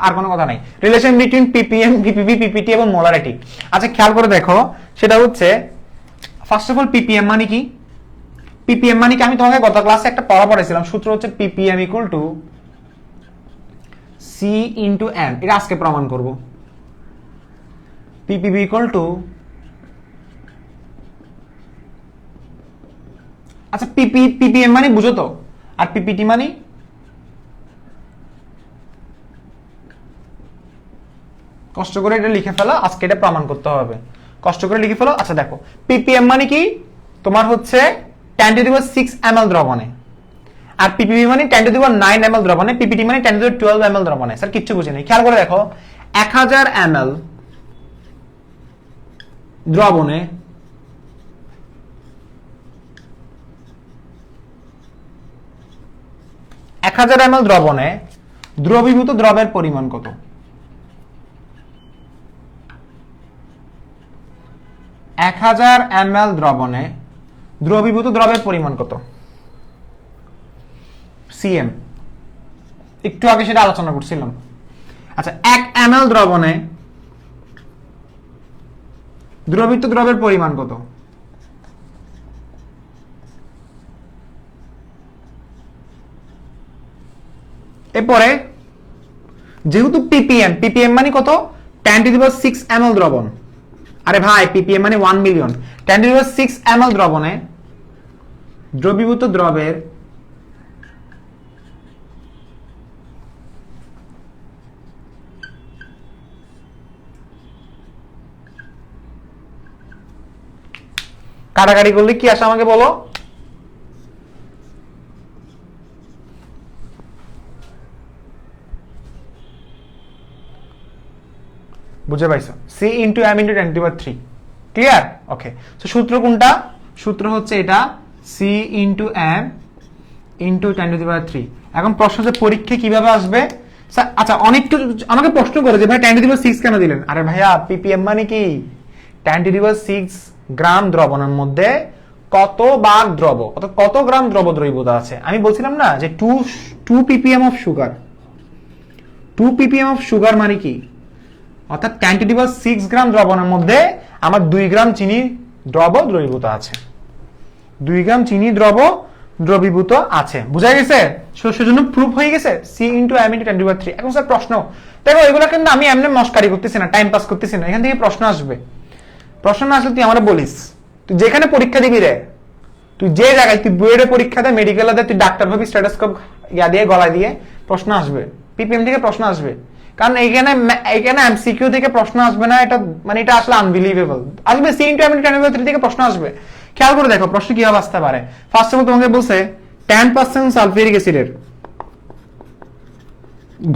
আর কোনো কথা নাই। Relation between PPM, PPB, PPT এবং মোলারিটি। আচ্ছা খেয়াল করে দেখো, সেটা হচ্ছে ফার্স্ট অফ অল পিপিএম মানে কি? পিপিএম মানে কি আমি তোমাকে গত ক্লাসে একটা পড়া পড়াইছিলাম, সূত্র হচ্ছে PPM equal to C into M. এটা আজকে প্রমাণ করব। পিপিবি ইকুয়াল টু, আচ্ছা পিপিএম মানে বুঝো তো, আর পিপিটি মানে কষ্ট করে এটা লিখে ফেলো, আজকে এটা প্রমাণ করতে হবে, কষ্ট করে লিখে ফেলো। আচ্ছা দেখো, পিপিএম মানে কি তোমার হচ্ছে 10⁶ ml দ্রবণে, আর পিপিবি মানে 10⁹ ml দ্রবণে, পিপিটি মানে 10⁻12 ml দ্রবণে। স্যার কিচ্ছু বুঝিনি, খেয়াল করে দেখো 1000 ml দ্রবণে 1000 ml দ্রবণে দ্রবীভূত দ্রবের পরিমাণ কত? 1000 ml দ্রবণে দ্রবীভূত দ্রবের পরিমাণ কত? সিএম। একটু আগে সেটা আলোচনা করছিলাম। আচ্ছা 1 ml দ্রবণে দ্রবীভূত দ্রবের পরিমাণ কত? এরপরে যেহেতু পিপিএম, পিপিএম মানে কত? 10⁶ ml দ্রবণ। আরে ভাই পিপিএম মানে 1 মিলিয়ন। 10⁶ ml দ্রবণে দ্রবীভূত দ্রবের কাটাকাটি করলে কি আসে আমাকে বলো? বুঝে পাইছো? C into M into 10⁻3। Clear? Okay, তো সূত্র কোনটা? সূত্র হচ্ছে এটা সি ইন্টু এম ইন্টু 10⁻3। এখন প্রশ্ন যে পরীক্ষা কিভাবে আসবে? আচ্ছা অনেকটু আমাকে প্রশ্ন করে যে ভাই 10⁻6 কেন দিলেন? আরে ভাইয়া পিপিএম মানে কি? 10⁻6 গ্রাম দ্রবণের মধ্যে কত ভাগ দ্রব, কত গ্রাম দ্রব দ্রবীভূত আছে। আমি বলছিলাম না যে 2 ppm of sugar, 2 ppm of sugar মানে কি? অর্থাৎ 10⁻6 গ্রাম দ্রবণের মধ্যে আমার 2 গ্রাম চিনি দ্রব দ্রবীভূত আছে, 2 গ্রাম চিনি দ্রব দ্রবীভূত আছে। বুঝা গেছে? সেজন্য প্রুফ হয়ে গেছে সি ইন্টু এম ইন্টু 10⁻3। এখন স্যার প্রশ্ন দেখো, এগুলো কিন্তু আমি এমনি মস্কারি করতেছি না, টাইম পাস করতেছি না, এখান থেকে প্রশ্ন আসবে। প্রশ্ন না আসলে তুই আমার বলিস, তুই যেখানে পরীক্ষা দিবি রে, তুই যে জায়গায় তুই বুয়েটে পরীক্ষা দে, মেডিকেলে দে, তুই ডাক্তার ভাবি স্টেথোস্কোপ ইয়া দিয়ে গলায় দিয়ে প্রশ্ন আসবে, পিপিএম থেকে প্রশ্ন আসবে। কারণ এইখানে এমসিকিউ থেকে প্রশ্ন আসবে না, এটা মানে এটা আসলে আনবিলিভেবল। আসবে সি ইন্টু এম ইন্টু 10⁻3 থেকে প্রশ্ন আসবে। খেয়াল করে দেখো প্রশ্ন কিভাবে আসতে পারে। ফার্স্ট অফ অল তোমাকে বলছে 10% সালফিউরিক অ্যাসিডের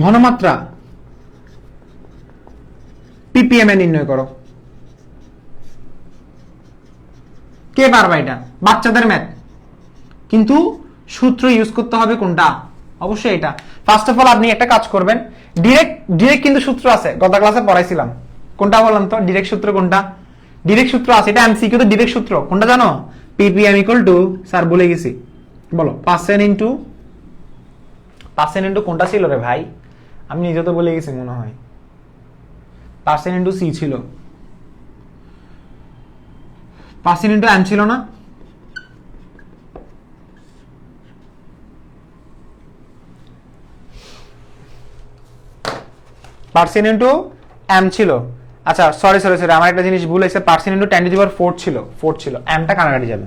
ঘনমাত্রা পিপিএম এ নির্ণয় করো। কে পারবে এটা? বাচ্চাদের ম্যাথ, কিন্তু সূত্র ইউজ করতে হবে কোনটা? অবশ্যই এটা। ফার্স্ট অফ অল আপনি একটা কাজ করবেন, ডিরেক্ট কিন্তু সূত্র আছে, গত ক্লাসে পড়াইছিলাম। কোনটা বললাম তো? ডিরেক্ট সূত্র কোনটা? ডিরেক্ট সূত্র আছে, এটা এমসিকিউ তে ডিরেক্ট সূত্র কোনটা জানো? পিপিএম ইকুয়াল টু, স্যার বলে গেছি, বলো পার্সেন্ট ইনটু কোনটা ছিল রে ভাই? আমি নিজে তো বলে গেছি মনে হয়, পার্সেন্ট ইনটু সি ছিল, পার্সেন্ট ইনটু এম ছিল না? পার্সেন্ট ইনটু এম ছিল। আচ্ছা সরি আমার একটা জিনিস ভুল হয়েছে, পার্সেন্ট ইনটু 10⁻4 ছিল, 4 ছিল, এমটা কাটাকাটি যাবে,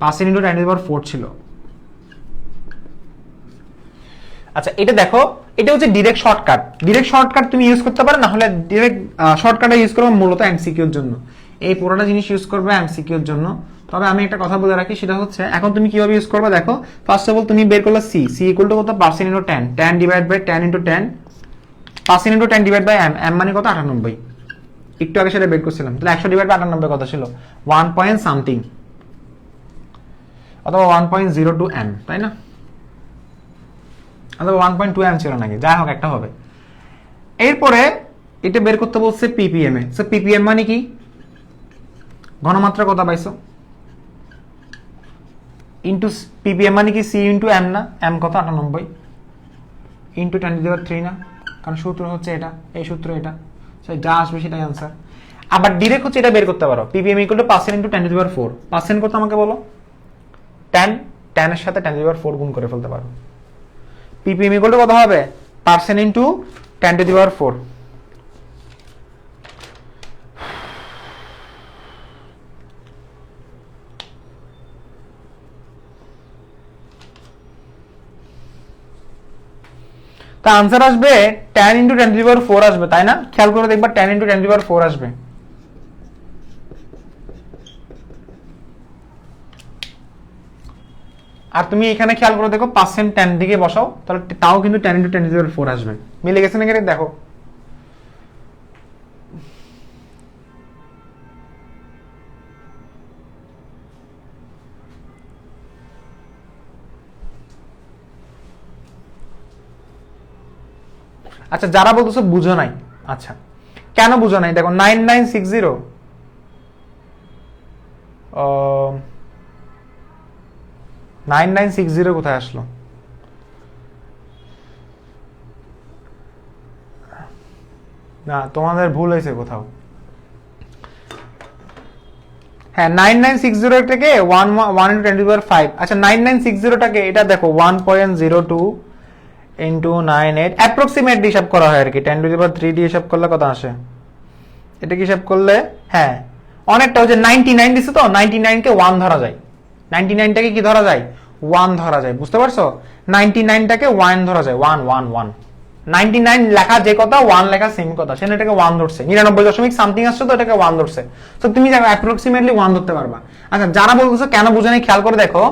পার্সেন্ট ইনটু 10⁻4 ছিল। আচ্ছা এটা দেখো, এটা হচ্ছে ডিরেক্ট শর্টকাট। ডিরেক্ট শর্টকাট তুমি ইউজ করতে পারো, না হলে ডিরেক্ট শর্টকাটটা ইউজ করবে মূলত এমসিকিউর জন্য। এই পুরোটা জিনিস ইউজ করবে এমসিকিউর জন্য। তবে আমি একটা কথা বলে রাখি, সেটা হচ্ছে এখন তুমি কিভাবে ইউজ করবে দেখো। ফার্স্ট অফ অল তুমি বের করলে সি ইকুয়াল টু কত? Percent into 10 divide by 10 into 10, percent into 10 divide by M মানে কত? 98। একটু আগে সেটা বের করছিলাম, তাহলে 100 ডিভাইড বাই 98 কত ছিল? 1 পয়েন্ট সামথিং অথবা 1.02 এম, তাই না? অথবা 1.2 এম ছিল নাকি, যাই হোক একটা হবে। এরপরে এটা বের করতে বলছে পিপিএম এ। সো পিপিএম মানে কি? ঘনমাত্রা কত পাইছো? ইন্টু পিপিএম মানে কি সি ইন্টু এম না, এম কত 98 ইন্টু 10⁻³ না, কারণ সূত্র হচ্ছে এটা, এই সূত্র এটা, যা আসবে সেটাই আনসার। আবার ডিরেক্ট হচ্ছে এটা বের করতে পারো, PPM equal to percent into 10⁻⁴। Percent কত আমাকে বলো, 10, 10 এর সাথে 10⁻⁴ গুণ করে ফেলতে পারো। পিপিএম ইকুয়াল টু কত হবে, পার্সেন্ট ইন্টু 10⁻⁴। তা আনসার আসবে 10 ইন্টু 10⁻⁴ আসবে, তাই না? খেয়াল করে দেখবা 10 ইন্টু 10⁻⁴ আসবে। আর তুমি এখানে খেয়াল করে দেখো পার্সেন্ট 10 দিকে বসাও, তাহলে তাও কিন্তু 10 ইন্টু 10⁻⁴ আসবে। মিলে গেছে নাকি দেখো। আচ্ছা যারা বলতেছো বুঝো নাই, আচ্ছা কেন বুঝো নাই, দেখো 9960 9960 কোথায় আসলো? না তোমাদের ভুল হয়েছে কোথাও। হ্যাঁ 9960 টাকে 1 ইন্টু 10⁵। আচ্ছা 9960টাকে এটা দেখো 1.02 ইন্টু 98 অ্যাপ্রক্সিমেট হিসাব করা হয় আর কি, 10⁻³ দিয়ে হিসাব করলে কত আসে, এটা কি হিসাব করলে হ্যাঁ অনেকটা হচ্ছে 99 দিছে, তো 99 কে 1 ধরা যায়, 99টাকে কি ধরা যায়, 1 ধরা যায়, বুঝতে পারছো? 99টাকে 1 ধরা যায়, 1 1 1। 99 লেখা যে কথা, 1 লেখা সেম কথা, সেটা এটাকে 1 ধরছে, 99 সামথিং আসছে তো এটাকে 1 ধরছে, তো তুমি দেখো অ্যাপ্রক্সিমেটলি 1 ধরতে পারবা। আচ্ছা যারা বলছো কেন বুঝে নাই, খেয়াল করে দেখো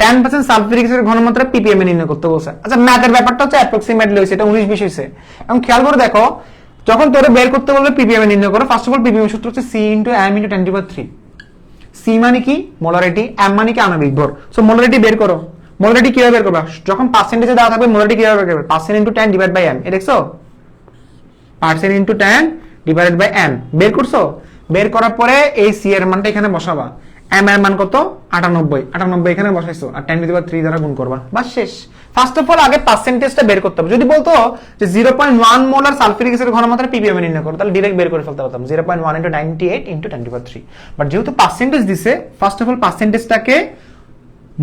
10% সালফিউরিক অ্যাসিডের ঘনমাত্রা পিপিএম এ নির্ণয় করতে বলছে। আচ্ছা ম্যাথের ব্যাপারটা হচ্ছে অ্যাপ্রক্সিমেটলি হইছে, এটা 19-20 হইছে। এখন খেয়াল করে দেখো যখন তোরে বের করতে বলবে পিপিএম এ নির্ণয় করো, ফার্স্ট অফ অল পিপিএম এর সূত্র হচ্ছে C into M into 10⁻³ C মানে কি মোলারিটি, এম মানে কি আণবিক ভর। সো মোলারিটি বের করো, মোলারিটি কিভাবে বের করবা, যখন পার্সেন্টেজে দেওয়া থাকবে মোলারিটি কিভাবে বের করবে, percent into 10 divide by M, এ দেখছো percent into 10 divided by M বের করছো। বের করার পরে এই সি এর মানটা এখানে বসাবা, এম এর মান কত 98 এখানে বসাইছো, আর 10⁻³ দ্বারা গুণ করবা, বাস শেষ। ফার্স্ট অফ অল আগে পার্সেন্টেজটা বের করতে হবে। যদি বলতো যে 0.1 মোলার সালফিউরিক অ্যাসিডের ঘনমাত্রা পিপিএম এ নির্ণয় করো, তাহলে ডাইরেক্ট বের করে ফেলতে পারতাম 0.1 ইনটু 98 ইনটু 10⁻³। বাট যেহেতু পার্সেন্টেজ দিছে, ফার্স্ট অফ অল পার্সেন্টেজটাকে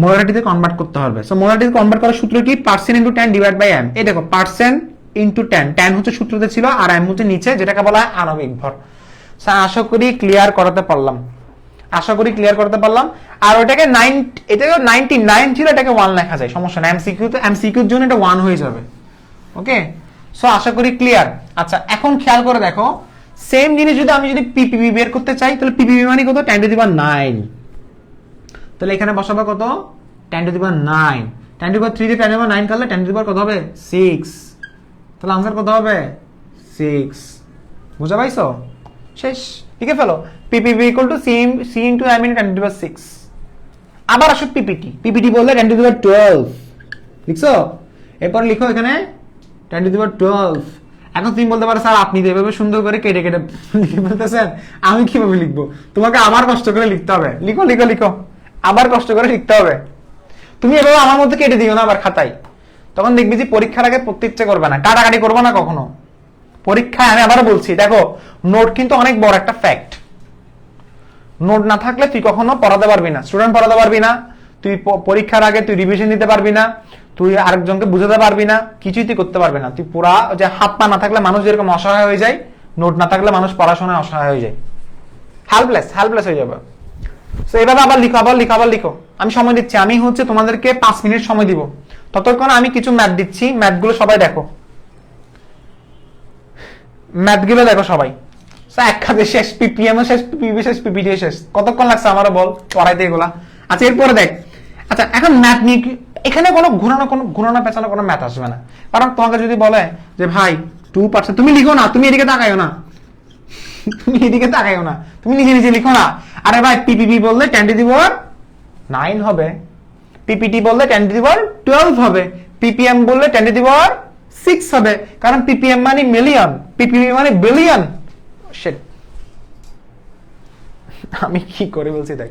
মোলারিটিতে কনভার্ট করতে হবে। সো মোলারিটিতে কনভার্ট করার সূত্র কি, percent into 10 divide by M. এই দেখো পার্সেন্ট ইনটু 10, 10 হচ্ছে সূত্রতে ছিল, আর এম হচ্ছে নিচে, যেটাকে বলা হয় আণবিক ভর। সো আশা করি ক্লিয়ার করাতে পারলাম, আশা করি ক্লিয়ার করতে পারলাম। আর ওটাকে 9, এটাকে 99 ছিল, এটাকে 1 লেখা যায়, সমস্যা না, এমসিকিউর জন্য এটা 1 হয়ে যাবে। ওকে, সো আশা করি ক্লিয়ার। আচ্ছা এখন খেয়াল করে দেখো সেম জিনিস আমি যদি পিপিবি বের করতে চাই, তাহলে পিপিবি মানে কত, 10⁻৯। তাহলে এখানে বসাবো কত, 10⁻৯, 10⁻³ দিয়ে 10⁻৯ কাটলে 10⁻ কত হবে 6, তাহলে আনসার কত হবে 6। বুঝা পাইছো, শেষ, লিখে ফেলো PPB equal to C into M into 10⁻6। আবার আসো পিপিটি বললে 10⁻12 লিখছো, এরপর লিখো এখানে 10⁻12। এখন তুমি বলতে পারো স্যার আপনি তো এভাবে সুন্দর করে কেটে কেটে লিখে বলতেছেন, আমি কিভাবে লিখবো, তোমাকে আবার কষ্ট করে লিখতে হবে, লিখো লিখো লিখো, আবার কষ্ট করে লিখতে হবে। তুমি এভাবে আমার মধ্যে কেটে দিও না আবার খাতায়, তখন দেখবি যে পরীক্ষার আগে পড়তে ইচ্ছে করবে না, কাটাকাটি করবো না কখনো পরীক্ষায়। আমি আবার বলছি দেখো নোট কিন্তু অনেক বড় একটা ফ্যাক্ট, নোট না থাকলে তুই কখনো পড়াতে পারবি না, স্টুডেন্ট পড়াতে পারবি না, তুই পরীক্ষার আগে তুই রিভিশন দিতে পারবি না, তুই আরেকজনকে বুঝাতে পারবি না, কিছুই তুই করতে পারবি না। তুই পুরা যে হাত পা না থাকলে মানুষ যেরকম অসহায় হয়ে যায়, নোট না থাকলে মানুষ পড়াশোনায় অসহায় হয়ে যায়, হেল্পলেস হয়ে যাবে। তো এভাবে আবার লিখো। আমি সময় দিচ্ছি, আমি হচ্ছে তোমাদেরকে 5 মিনিট সময় দিব, ততক্ষণ আমি কিছু ম্যাথ দিচ্ছি, ম্যাথগুলো সবাই দেখো, ম্যাথগুলো দেখো সবাই। এক খাতে শেষ, পিপিএম শেষ, পিপিবি শেষ, পিপিটি শেষ, কতক্ষণ লাগছে আমারও বল পড়াইতে এগুলা। আচ্ছা এরপরে দেখ, আচ্ছা এখন ম্যাথ নিয়ে এখানে কোনো ঘুরানো পেঁচানো কোনো ম্যাথ আসবে না, কারণ তোমাকে যদি বলে যে ভাই 2%, তুমি লিখো না, তুমি এদিকে তাকাইও না, তুমি নিজে লিখো না। আরে ভাই পিপিবি বললে 10⁻9 হবে, পিপিটি বললে 10⁻12 হবে, পিপিএম বললে 10⁻6 হবে, কারণ পিপিএম মানে মিলিয়ন, পিপিবি মানে বিলিয়ন। আমি কি করে বলছি দেখ,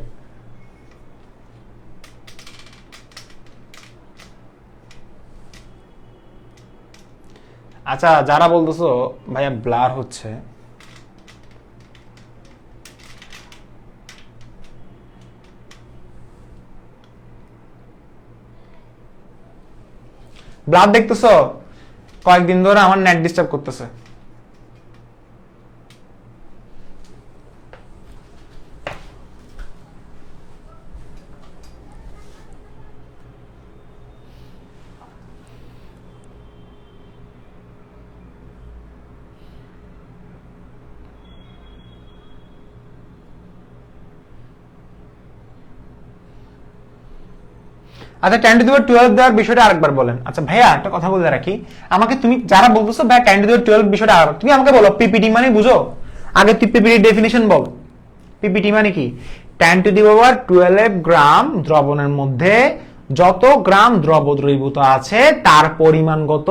আচ্ছা যারা বলতেছো ভাইয়া ব্লার হচ্ছে, ব্লার দেখতেছো, কয়েকদিন ধরে আমার নেট ডিস্টার্ব করতেছে। আচ্ছা 10 টু দি পাওয়ার 12 দেওয়ার বিষয়টা আরেকবার বলেন। আচ্ছা ভাইয়া একটা কথা বলে রাখি, আমাকে তুমি যারা বলতেছো ভাইয়া 10 টু দি পাওয়ার 12 বিষয়টা আরেকবার তুমি আমাকে বলো পিপিটি মানে বুঝো, আগে তুই পিপিটি ডেফিনিশন বল। পিপিটি মানে কি? 10 টু দি পাওয়ার 12 গ্রাম দ্রবণের মধ্যে যত গ্রাম দ্রব দ্রবীভূত আছে তার পরিমাণগত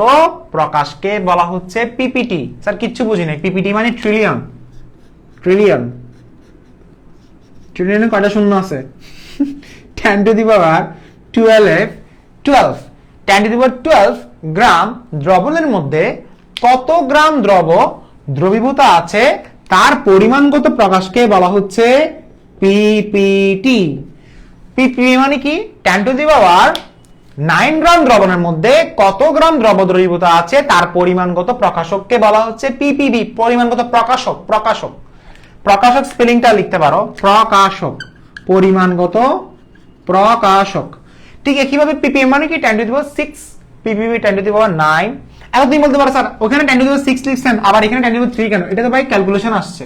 প্রকাশকে বলা হচ্ছে পিপিটি। স্যার কিচ্ছু বুঝি নাই, পিপিটি মানে ট্রিলিয়ন। ট্রিলিয়ন ট্রিলিয়নে কয়টা শূন্য আছে? 10 to the power 12 10 to the পাওয়ার 12 গ্রাম দ্রবণের মধ্যে কত গ্রাম দ্রব দ্রবীভূত আছে তার পরিমাণগত প্রকাশকে বলা হচ্ছে পিপিটি। পিপিটি মানে কি? 10 টু দি পাওয়ার 9 গ্রাম দ্রবণের মধ্যে কত গ্রাম দ্রব দ্রবীভূত আছে তার পরিমাণগত প্রকাশককে বলা হচ্ছে পিপিবি। পরিমাণগত প্রকাশক, প্রকাশক প্রকাশক স্পেলিংটা লিখতে পারো, প্রকাশক, পরিমাণগত প্রকাশক। ঠিক একইভাবে পিপিএম মানে কি? 10 to the power 6, PPB 10 to the power 9। এখন তুমি বলতে পারো স্যার ওখানে 10 টু দি পাওয়ার 6 লিখছেন, আবার এখানে 10 টু দি পাওয়ার 3 কেন? এটা তো ভাই ক্যালকুলেশন আসছে,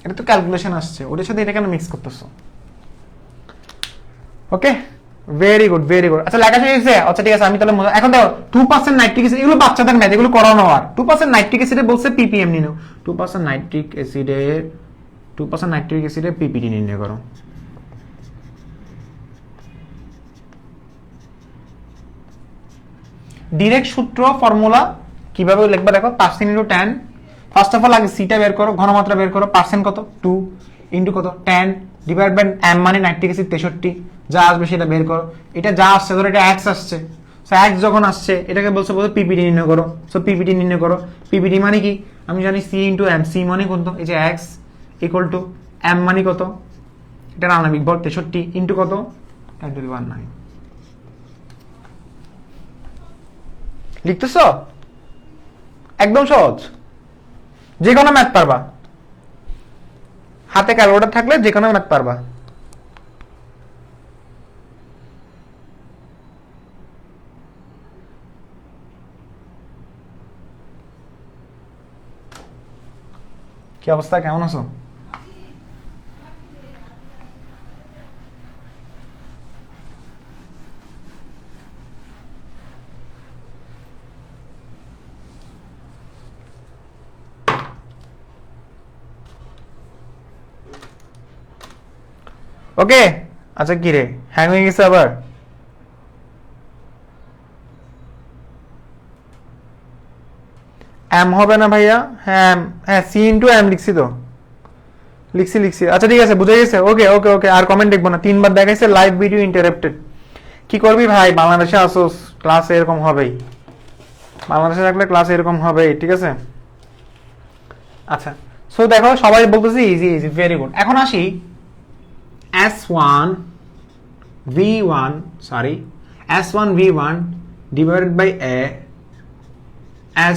এটা তো ক্যালকুলেশন আসছে, ওটার সাথে এটা কেন মিক্স করতেছো? ওকে, ভেরি গুড ভেরি গুড। আচ্ছা লেখা শেষ হয়েছে? আচ্ছা ঠিক আছে, আমি তাহলে এখন দেখো 2% নাইট্রিক অ্যাসিড, এগুলো বাচ্চাদের ম্যাথ, এগুলো করানো আর 2% নাইট্রিক অ্যাসিডে বলছে পিপিএম নিও, 2% নাইট্রিক অ্যাসিডে পিপিটি নির্ণয় করো। ডিরেক্ট সূত্র ফর্মুলা কিভাবে লিখবা দেখো, 5 ইনটু 10। ফার্স্ট অফ অল আগে সিটা বের করো, ঘনমাত্রা বের করো, পার্সেন্ট কত 2 ইনটু কত 10 ডিভাইড বাই এম মানে নাইট্রিক অ্যাসিড 63, যা আসবে সেটা বের করো। এটা যা আসছে ধরো এটা x আসছে, সো x যখন আসছে এটাকে বলছে পিপিটি নির্ণয় করো। সো পিপিটি নির্ণয় করো। পিপিটি মানে কি? আমি জানি c ইনটু m, c মানে কত? এই যে x ইকুয়াল টু m মানে কত? এটা আণবিক ভর 63 ইনটু কত 10 টু দি পাওয়ার 9। লিখতেছ? একদম সহজ, যে কোনো ম্যাথ পারবা, হাতে ক্যালকুলেটর থাকলে যে কোনো ম্যাথ পারবা। কি অবস্থা, কেমন আছো? ওকে, আচ্ছা কি রে হ্যাং হয়ে গেছে আবার? এম হবে না ভাইয়া? হ্যাঁ হ্যাঁ, সি ইন্টু এম লিখছি তো, লিখছি। আচ্ছা ঠিক আছে, বুঝে গেছে। ওকে ওকে ওকে, আর কমেন্ট দেখবো না। 3 বার দেখাইছে লাইভ ভিডিও ইন্টারাপ্টেড। কি করবি ভাই, বাংলাদেশে আসোস, ক্লাসে এরকম হবেই, বাংলাদেশে থাকলে ক্লাসে এরকম হবেই, ঠিক আছে? আচ্ছা সো দেখো সবাই বলতেছে ইজি ইজি, ভেরি গুড। এখন আসি S1 V1 divided by A,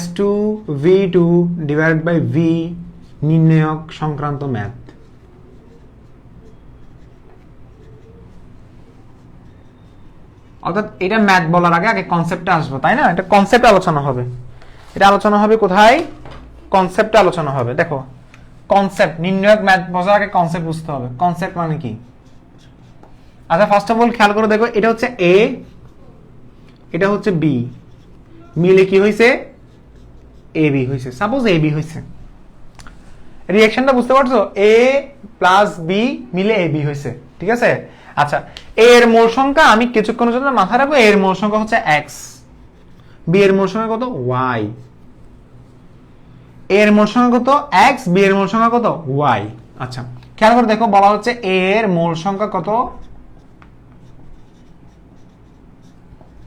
S2 V2 divided by V নির্ণায়ক সংক্রান্ত ম্যাথ। অর্থাৎ এটা ম্যাথ বলার আগে কনসেপ্টে আসবো, তাই না? এটা কনসেপ্ট আলোচনা হবে, এটা আলোচনা হবে কোথায়? কনসেপ্টে আলোচনা হবে। দেখো কনসেপ্ট, নির্ণায়ক ম্যাথ বোঝার আগে কনসেপ্ট বুঝতে হবে। কনসেপ্ট মানে কি? আচ্ছা ফার্স্ট অফ অল খেয়াল করে দেখো, এটা হচ্ছে এ, এটা হচ্ছে বি, মিলে কি হয়েছে? এ বি হয়েছে। সাপোজ এ বি হয়েছে, রিঅ্যাকশনটা বুঝতে পারছো? এ প্লাস বি মিলে এ বি হয়েছে, ঠিক আছে? আচ্ছা এ এর মোল সংখ্যা আমি কিছুক্ষণের জন্য মাথায় রাখবো, এর মোল সংখ্যা হচ্ছে এক্স, বি এর মোল সংখ্যা কত? ওয়াই। এর মোল সংখ্যা কত? এক্স, বি এর মোল সংখ্যা কত? ওয়াই। আচ্ছা খেয়াল করে দেখো, বলা হচ্ছে এ এর মোল সংখ্যা কত,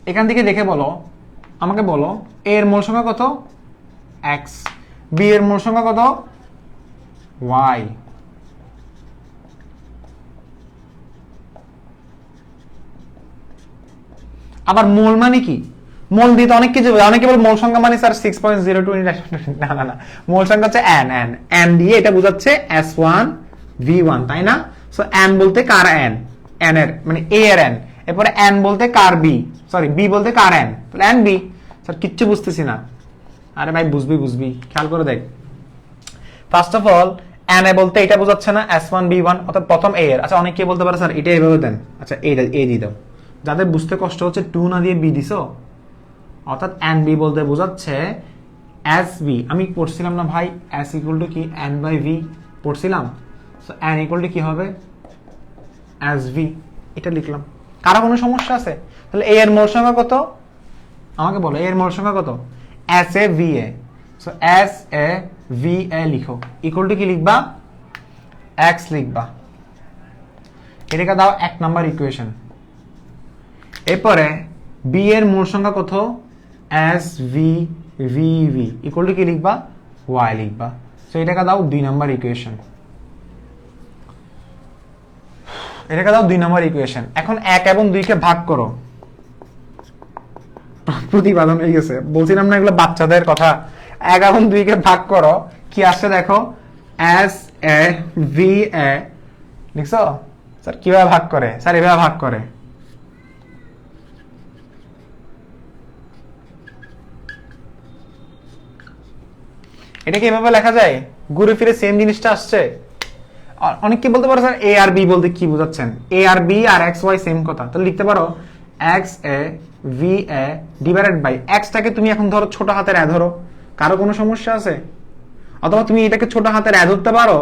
এখান থেকে দেখে বলো আমাকে বলো এ এর মোল সংখ্যা কত এক্স, বি এর মোল সংখ্যা কত ওয়াই। আবার মোল মানে কি, মোল দিতে অনেক কিছু, অনেকে বলে মোল সংখ্যা মানে স্যার 6.02, না না না, মোল সংখ্যা হচ্ছে এন, এন এন দিয়ে এটা বোঝাচ্ছে S1 V1, তাই না? সো এন বলতে কার এন, এন এর মানে এ এর এন, এরপরে এন বলতে কার বি, সরি বি বলতে কার এন, তাহলে এন বি। স্যার কিচ্ছু বুঝতেছি না। আরে ভাই বুঝবি, খেয়াল করে দেখ। First of all N A বলতে এটা বোঝাচ্ছে না S1 B1, অর্থাৎ প্রথম এ এর। আচ্ছা অনেকে বলতে পারে স্যার এটা এভাবে দেন, আচ্ছা এইটা এ দিয়ে দাও। যাদের বুঝতে কষ্ট হচ্ছে 2 না দিয়ে বি দিছো, অর্থাৎ এন বি বলতে বোঝাচ্ছে এস বি। আমি পড়ছিলাম না ভাই এস ইকুয়াল টু কি এন বাই ভি পড়ছিলাম, সো এন ইকুয়াল টু কি হবে এস ভি, এটা লিখলাম। কারো কোনো সমস্যা আছে? তাহলে এ এর মোল সংখ্যা কত আমাকে বলো, এ এর মোল সংখ্যা কত S A V A, so S A V এ লিখো, ইকুয়াল টু কি লিখবা এক্স লিখবা। এটাকে দাও 1 নাম্বার ইকুয়েশন। এরপরে বি এর মোল সংখ্যা কত S V V V, equal to কি লিখবা ওয়াই লিখবা। সো এটাকে দাও 2 নাম্বার ইকুয়েশন। এটাকে দাও 2 নাম্বার ইকুয়েশন। এখন 1 এবং 2 কে ভাগ করো, প্রতিপাদন হয়ে গেছে, বলছিলাম না এগুলো বাচ্চাদের কথা। 1 এবং 2 কে ভাগ করো, কি আসছে দেখো এস এ ভি এ লিখছো। স্যার কিভাবে ভাগ করে? স্যার এভাবে ভাগ করে, এটা কি এভাবে লেখা যায়? ঘুরে ফিরে সেম জিনিসটা আসছে। অনেক কি বলতে পারো স্যার এ আর বি বলতে কি বোঝাচ্ছেন? এ আর বি আর এক্স ওয়াই সেম কথা, তাহলে লিখতে পারো X A V A divided by এক্সটাকে তুমি এখন ধরো ছোট হাতের এ ধরো, কারো কোনো সমস্যা আছে? অথবা তুমি এটাকে ছোট হাতের এ ধরতে পারো,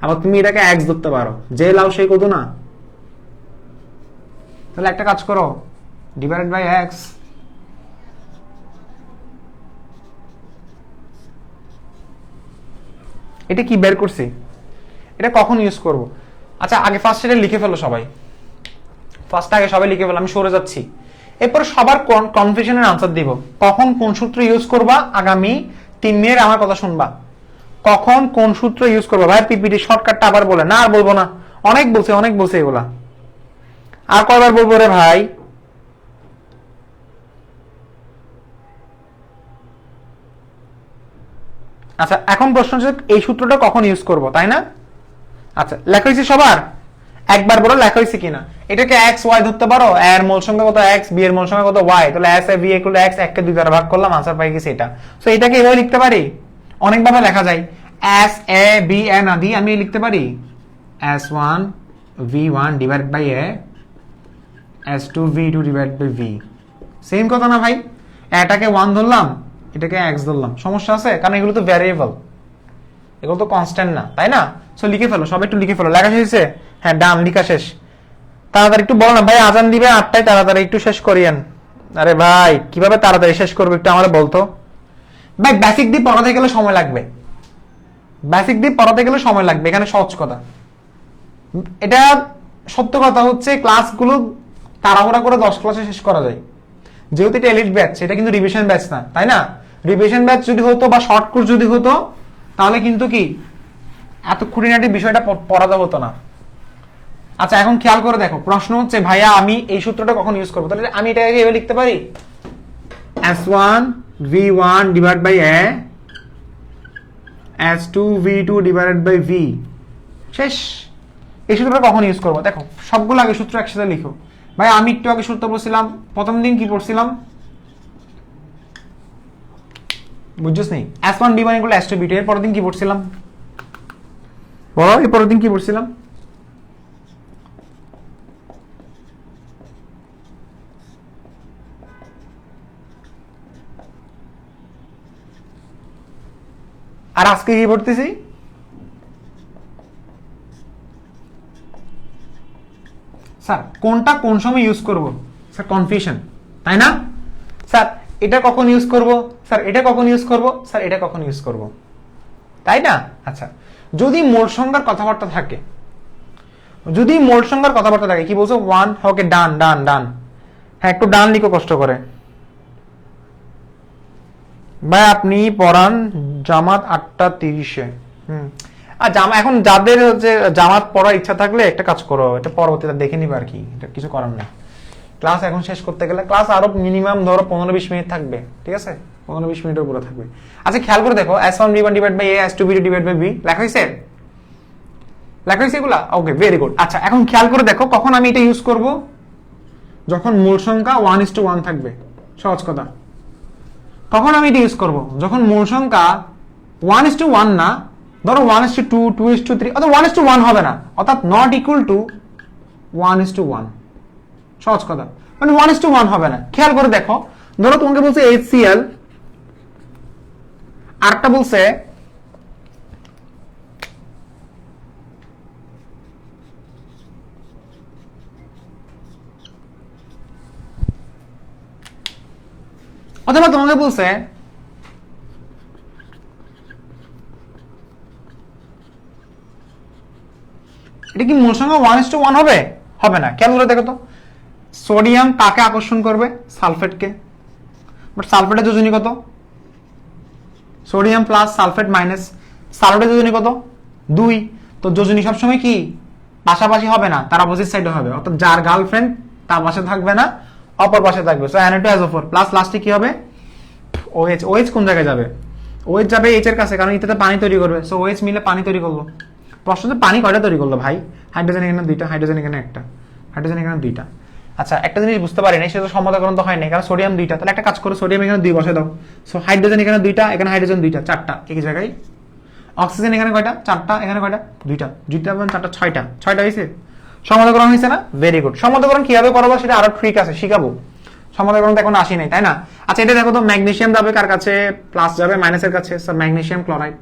আবার তুমি এটাকে এক্স ধরতে পারো, যে লাও সেই কত না। তাহলে একটা কাজ করো ডিভাইডেড বাই এক্স, এটা কি বের করছি, এটা কখন ইউজ করব? আচ্ছা আগে ফার্স্ট এটা লিখে ফেলো সবাই, ফার্স্ট আগে সবাই লিখে ফেলো, আমি সরে যাচ্ছি। এরপর সবার কনফিউশনের আনসার দিব, কখন কোন সূত্র ইউজ করবা আগামী 3 মিনিট আমার কথা শুনবা। কখন কোন সূত্র ইউজ করবা ভাই, পিপিটি শর্টকাটটা আবার বলে না, আর বলবো না, অনেক বলছে এগুলা, আর কয়বার বলবো রে ভাই? আচ্ছা এখন প্রশ্ন হচ্ছে এই সূত্রটা কখন ইউজ করব, তাই না? আচ্ছা লেখা হয়েছে সবার, একবার বলো লেখা হয়েছে কিনা। এটাকে এক্স ওয়াই ধরতে পারো, এর মোল সংখ্যা কত এক্স, বি এর মোল সংখ্যা কত ওয়াই, তাহলে S A V equal to x, এককে 2 দ্বারা ভাগ করলাম, আনসার পাই গেছে এটা। সো এটাকে এভাবে লিখতে পারি, অনেকভাবে লেখা যায়। এস এ বি এ না দিয়ে আমি লিখতে পারি S1 V1 divide by A, S2 V2 divide by V. Same কথা না ভাই? এটাকে 1 ধরলাম, এটাকে x ধরলাম, সমস্যা আছে? কারণ এগুলো তো ভ্যারিয়েবল, এগুলো তো কনস্ট্যান্ট না, তাই না? সো লিখে ফেলো, সবাই একটু লিখে ফেলো। লেখা শেষে? হ্যাঁ ডান, লিখা শেষ। তাড়াতাড়ি একটু বলো না ভাই, আজান দিবে 8টায়, তাড়াতাড়ি একটু শেষ করিয়েন। আরে ভাই কিভাবে তাড়াতাড়ি শেষ করবে একটু আমাদের বলতো ভাই। বেসিক দিয়ে পড়াতে গেলে সময় লাগবে, বেসিক দিয়ে পড়াতে গেলে সময় লাগবে, এখানে সহজ কথা। এটা সত্য কথা হচ্ছে ক্লাসগুলো তাড়াহুড়া করে 10 ক্লাসে শেষ করা যায়, যেহেতু এটা এলিট ব্যাচ, এটা কিন্তু রিভিশন ব্যাচ না, তাই না? রিভিশন ব্যাচ যদি হতো বা শর্ট কোর্স যদি হতো, তাহলে কিন্তু কি এত খুঁটিনাটি বিষয়টা পড়াতে হতো না। আচ্ছা এখন খেয়াল করে দেখো, প্রশ্ন হচ্ছে ভাইয়া আমি এই সূত্রটা কখন ইউজ করবো, তাহলে আমি এটাকে এভাবে লিখতে পারি S1 V1 divide by A, S2 V2 divided by V, শেষ। এই সূত্রটা কখন ইউজ করবো দেখো, সবগুলো আগে সূত্র একসাথে লিখো। ভাই আমি একটু আগে সূত্র পড়ছিলাম, প্রথম দিন কি পড়ছিলাম বুঝছিস নি? S1 B1 equal S2 B2, এর পরের দিন কি পড়ছিলাম বলো, এর পরের দিন কি পড়ছিলাম? আর আজকে কি পড়তেছি? স্যার কোনটা কোন সময় ইউজ করব? স্যার কনফিউশন, তাই না? স্যার এটা কখন ইউজ করব, স্যার এটা কখন ইউজ করব, স্যার এটা কখন ইউজ করব, তাই না? আচ্ছা যদি মোল সংখ্যার কথাবার্তা থাকে, যদি মোল সংখ্যার কথাবার্তা থাকে, কি বলছো 1, ওকে ডান ডান ডান, হ্যাঁ একটু ডান লিখো কষ্ট করে। ভাই আপনি পড়ান জামাত 8:30-এ। আর এখন যাদের হচ্ছে জামাত পড়ার ইচ্ছা থাকলে একটা কাজ করো, এটা পরবর্তীতে দেখে নিবে আর কি, এটা কিছু করার নেই। ক্লাস এখন শেষ করতে গেলে ক্লাস আরো মিনিমাম ধরো 15-20 মিনিট থাকবে, ঠিক আছে? 15-20 মিনিটের উপরে থাকবে। আচ্ছা খেয়াল করে দেখো, S1V1 divide by A, S2V2 divide by B লেখা হয়েছে? লেখা হয়েছে এগুলা? Okay, very good. আচ্ছা এখন খেয়াল করে দেখো, কখন আমি এটা ইউজ করব? যখন মূল সংখ্যা 1:1 থাকবে। সহজ কথা। কখন আমি এটা ইউজ করব? যখন মূল সংখ্যা 1:1 না, ধরো 1:2, 2:3, অথবা 1:1 হবে না, অর্থাৎ নট ইকুয়াল টু 1:1। সহজ কথা, মানে 1:1 হবে না। খেয়াল করে দেখো, ধরো তোমাকে বলছে HCl, আরেকটা বলছে অথবা তোমাকে বলছে এটা কি মূল সংখ্যা 1:1 হবে? হবে না। খেয়াল করে দেখো তো, সোডিয়াম কাকে আকর্ষণ করবে? সালফেটকে। বাট সালফেটের যোজনী কত? সোডিয়াম প্লাস সালফেট মাইনাস সালফেটের যোজনী কত? 2। তো যোজনী সবসময় কি পাশাপাশি হবে না, তার অপোজিট সাইডে হবে। অর্থাৎ যার গার্লফ্রেন্ড তার পাশে থাকবে না, অপর পাশে থাকবে। সো Na2SO4 প্লাস লাস্টে কি হবে? OH। OH কোন জায়গায় যাবে? OH যাবে H এর কাছে, কারণ এটাতে পানি তৈরি করবে। সো OH মিলে পানি তৈরি করলো। প্রশ্ন তো পানি কয়টা তৈরি করলো ভাই? হাইড্রোজেন এখানে 2টা, হাইড্রোজেন এখানে 1টা, হাইড্রোজেন এখানে 2টা। আচ্ছা একটা জিনিস বুঝতে পারি না, সেটা সমতাকরণ তো হয় না, কারণ সোডিয়াম 2টা। তাহলে একটা কাজ করো, সোডিয়াম এখানে 2 বসে দাও। সো হাইড্রোজেন এখানে 2টা, এখানে হাইড্রোজেন 2টা, 4টা একই জায়গায়। অক্সিজেন এখানে কয়টা? 4টা, এখানে কয়টা? 2টা, 2টা এবং 4টা, 6টা। 6টা হয়েছে? সমতাকরণ হয়েছে না? Very good. সমতাকরণ কিভাবে করবো সেটা আরো ট্রিক আছে, শিখাবো। সমতাকরণ তো এখন আসি নাই, তাই না? আচ্ছা এটা দেখো তো, ম্যাগনেসিয়াম যাবে কার কাছে? প্লাস যাবে মাইনাসের কাছে। স্যার ম্যাগনেসিয়াম ক্লোরাইড,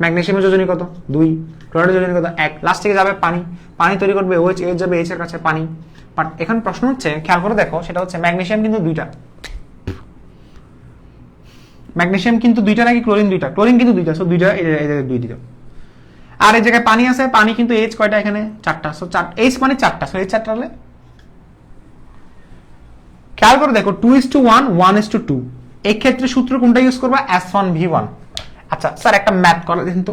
ম্যাগনেসিয়ামের যোজনী কত? 2। ক্লোরাইডের যোজনী কত? 1। লাস্ট থেকে যাবে পানি, পানি তৈরি করবে OH, H যাবে H এর কাছে পানি। বাট এখন প্রশ্ন হচ্ছে, খেয়াল করে দেখো, সেটা হচ্ছে ম্যাগনেসিয়াম কিন্তু 2টা। ম্যাগনেসিয়াম কিন্তু 2টা নাকি ক্লোরিন 2টা? ক্লোরিন কিন্তু 2টা। সো 2টা, এই 2 দিতে। আর এই জায়গায় পানি আছে, পানি কিন্তু H কয়টা? এখানে 4টা। সো H মানে 4টা। সো H 4টা হলে খেয়াল করে দেখো 2:1, 1:2। এই ক্ষেত্রে সূত্র কোনটা ইউজ করবা? S1V1। আচ্ছা স্যার একটা ম্যাথ করা দিন তো,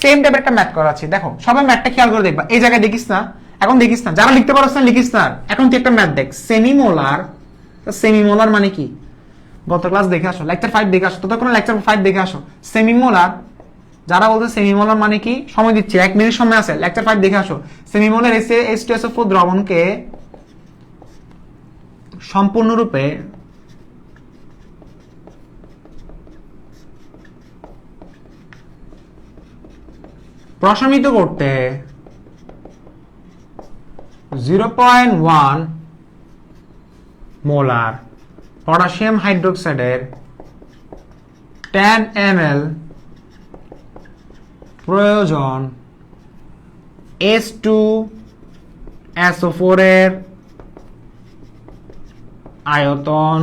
সেম টাইপের একটা ম্যাথ করা আছে। দেখো সবাই ম্যাথটা খেয়াল করে দেখবা। এই জায়গায় দেখিস না, এখন দেখিস না, যারা লিখতে পারছ না লিখিস না। এখন তুই একটা ম্যাথ দেখ, সেমিমোলার। সেমিমোলার মানে কি? গত ক্লাস দেখে আসো, লেকচার 5 দেখে আসো, ততক্ষণ লেকচার 5 দেখে আসো। সেমিমোলার, যারা বলতে সেমিমোলার মানে কি, সময় দিচ্ছি, 1 মিনিট সময় আছে, লেকচার 5 দেখে আসো। সেমিমোলার H2SO4 দ্রবণকে সম্পূর্ণরূপে প্রশমিত করতে 0.1 মোলার পটাশিয়াম হাইড্রোক্সাইডের 10 ml প্রয়োজন H2SO4 এর আয়তন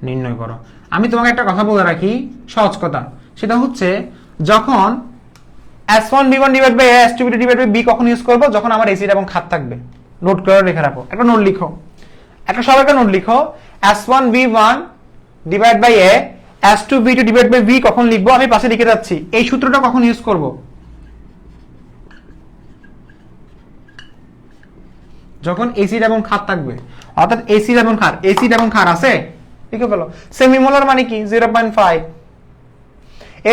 নির্ণয় করো। আমি তোমাকে একটা কথা বলে রাখি, সহজ কথা, সেটা হচ্ছে যখন S1V1 divide by A, S2V2 divide by B কখন ইউজ করব? যখন আমার এসিড এবং ক্ষার থাকবে। নোট করে রেখে রাখো, একটা নোট লিখো, একটা সবাইকে নোট লিখো। S1V1 divide by A, S2V2 divide by B কখন লিখবো? আমি পাশে লিখে যাচ্ছি। এই সূত্রটা কখন ইউজ করব? যখন এসিড এবং ক্ষার থাকবে। অর্থাৎ এসিড এবং ক্ষার, এসিড এবং ক্ষার আছে, লিখে ফেলো। সেমিমোলার মানে কি? 0.5।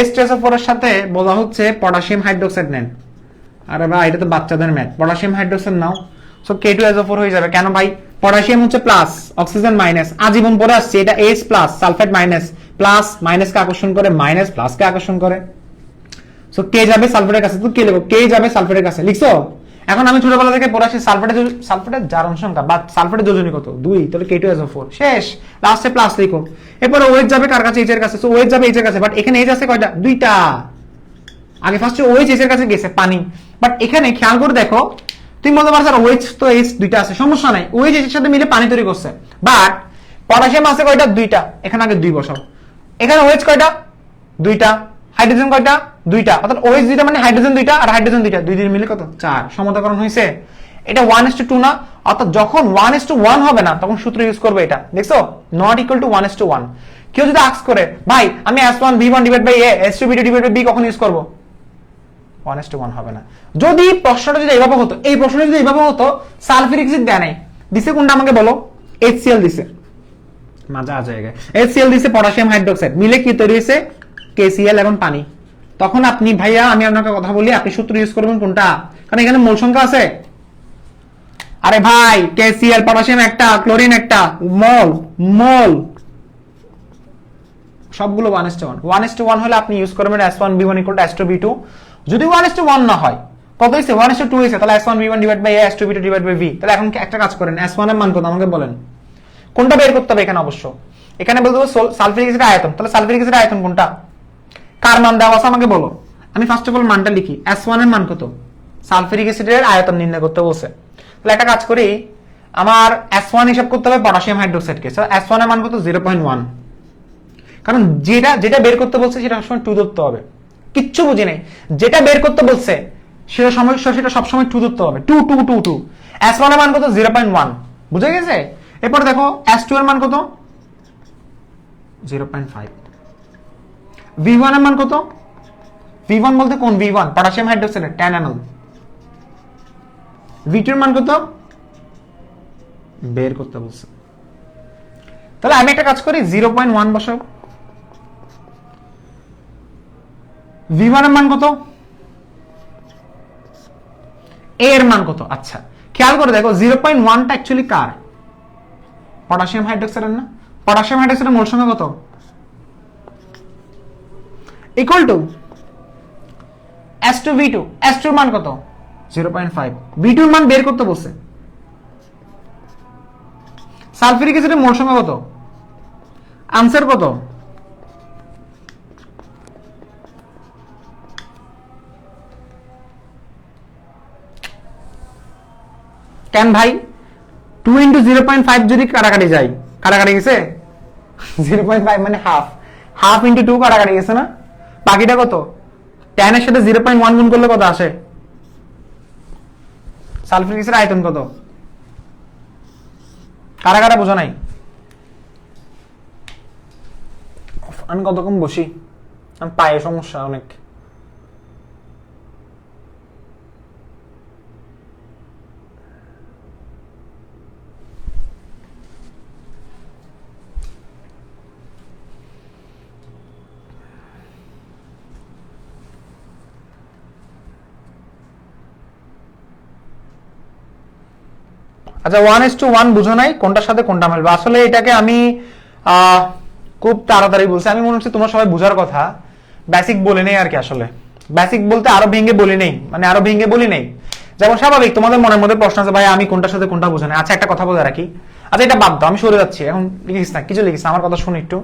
H2SO4 এর সাথে বলা হচ্ছে পটাশিয়াম হাইড্রোক্সাইড নেন। আরে ভাই এটা তো বাচ্চাদের ম্যাথ, পটাশিয়াম হাইড্রোক্সাইড নাও। সো K2SO4 হয়ে যাবে। কেন ভাই? পটাশিয়াম হচ্ছে প্লাস, অক্সিজেন মাইনাস, আজীবন পরে আসছে। এটা H plus, sulphate minus, plus মাইনাসকে আকর্ষণ করে, মাইনাস প্লাসকে আকর্ষণ করে। সো K যাবে সালফেটের কাছে, তো কি লিখো? K যাবে সালফেটের কাছে, লিখছো? এখন আমি ছোটবেলা থেকে পড়ে আসি সালফেটের জারণ সংখ্যা বা সালফেটের যোজনী কত? 2। তাহলে K2SO4 শেষ, লাস্টে প্লাস লিখো। এরপরে OH যাবে কার কাছে? H এর কাছে। সো OH যাবে H এর কাছে, বাট এখানে H আছে কয়টা? 2টা। আগে ফার্স্টে OH H এর কাছে গেছে পানি, বাট এখানে খেয়াল করে দেখো, তুমি বলতে পারো স্যার OH তো H 2টা আছে, সমস্যা নাই, OH H এর সাথে মিলে পানি তৈরি করছে। বাট পটাশিয়াম আছে কয়টা? 2টা। এখানে আগে 2 বসাও। এখানে OH কয়টা? 2টা। হাইড্রোজেন কয়টা? 2টা। অর্থাৎ OH 2টা মানে হাইড্রোজেন 2টা, আর হাইড্রোজেন 2টা, 2 মিলে কত? 4। সমতাকরণ হয়েছে। এটা 1:2 না, অর্থাৎ যখন 1:1 হবে না তখন সূত্র ইউজ করবে এটা, দেখছো, নট ইকুয়াল টু 1:1। কেউ যদি আস্ক করে ভাই আমি S1 V1 divide by A S2 V2 divide by B কখন ইউজ করব, 1:1 হবে না। যদি প্রশ্নটা যদি এইভাবে হতো, এই প্রশ্নটা যদি এইভাবে হতো, সালফিউরিক অ্যাসিড দেয় নাই, দিছে কোনটা আমাকে বলো, HCl দিছে, মজা আ জায়গা, HCl দিছে, পটাশিয়াম হাইড্রোক্সাইড মিলে কি তৈরি হয়েছে, KCl এবং পানি। তখন আপনি ভাইয়া আমি আপনাকে কথা বলি, আপনি সূত্র ইউজ করবেন কোনটা, কারণ এখানে মোল সংখ্যা আছে। আরে ভাই KCl পটাশিয়াম একটা, ক্লোরিন একটা, মোল মোল সবগুলো 1:1। 1:1 হলে আপনি ইউজ করবেন S1 B1 = S2 B2। যদি 1:1 না হয়, কত হইছে, 1:2 হইছে, তাহলে S1 B1 divide by A S2 B2 divide by V। তাহলে এখন একটা কাজ করেন, S1 এর মান কত আমাকে বলেন, কোনটা বের করতে হবে এখানে, অবশ্য এখানে বলতে হবে সালফিউরিক অ্যাসিডের আয়তন, তাহলে সালফিউরিক অ্যাসিডের আয়তন কোনটা, কার মান দেওয়া আছে আমাকে বলো। আমি ফার্স্ট অফ অল মানটা লিখি, S1 এর মান কত, সালফিউরিক অ্যাসিডের আয়তন নির্ণয় করতে বলছে। তাহলে একটা কাজ করি, আমার S1 হিসাব করতে হবে পটাশিয়াম হাইড্রোক্সাইডকে, S1 এর মান কত, 0.1। কারণ যেটা যেটা বের করতে বলছে সেটা সবসময় 2 ধরতে হবে, কিচ্ছু বুঝি নাই, যেটা বের করতে বলছে সেটা সবসময় 2 ধরতে হবে, 2 2 2 2। S1 এর মান কত, 0.1, বুঝে গেছে। এরপর দেখো S2 এর মান কত, 0.5। V1 এর মান কত, V1 বলতে কোন V1, potassium hydroxide 10 ml। V2 এর মান কত বের করতে বলছে, তাহলে আমি একটা কাজ করি 0.1 বসাবো। V1 এর মান কত, A এর মান কত, আচ্ছা খেয়াল করে দেখো 0.1টা অ্যাকচুয়ালি কার, পটাশিয়াম হাইড্রোক্সাইডের না, পটাশিয়াম হাইড্রোক্সাইডের মোল সংখ্যা কত, equal to S2 V2, S2 এর মান কত, 0.5, V2 এর মান বের করতে বলছে। সালফিউরিক অ্যাসিডের মোল সংখ্যা কত, আনসার কত, কেন ভাই 2 × 0.5 যদি কাটাকাটি যায়, কাটাকাটি গেছে 0.5 মানে হাফ ইন্টু 2 কাটাকাটি গেছে না, বাকিটা কত, 10 এর সাথে 0.1 গুণ করলে কত আসে, সালফিউরিক অ্যাসিডের আয়তন কত, কারা কারা বোঝা নাই, আমি কতক্ষণ বসি, আমি পায়ে সমস্যা অনেক। আচ্ছা 1:1 বুঝো নাই, কোনটার সাথে কোনটা মিলবে, আসলে এটাকে আমি খুব তাড়াতাড়ি বলছি, আমি মনে হচ্ছে তোমরা সবাই বুঝার কথা, বেসিক বলে নেই আর কি, আসলে বেসিক বলতে আরো ভেঙে বলি নেই, মানে আরো ভেঙে বলি নেই, যেমন স্বাভাবিক তোমাদের মনের মধ্যে প্রশ্ন আছে ভাই আমি কোনটার সাথে কোনটা বুঝে নাই। আচ্ছা একটা কথা বলে রাখি, আচ্ছা এটা বাদ দাও, আমি সরে যাচ্ছি, এখন লিখিস না, কিছু লিখিস, আমার কথা শুনি একটু।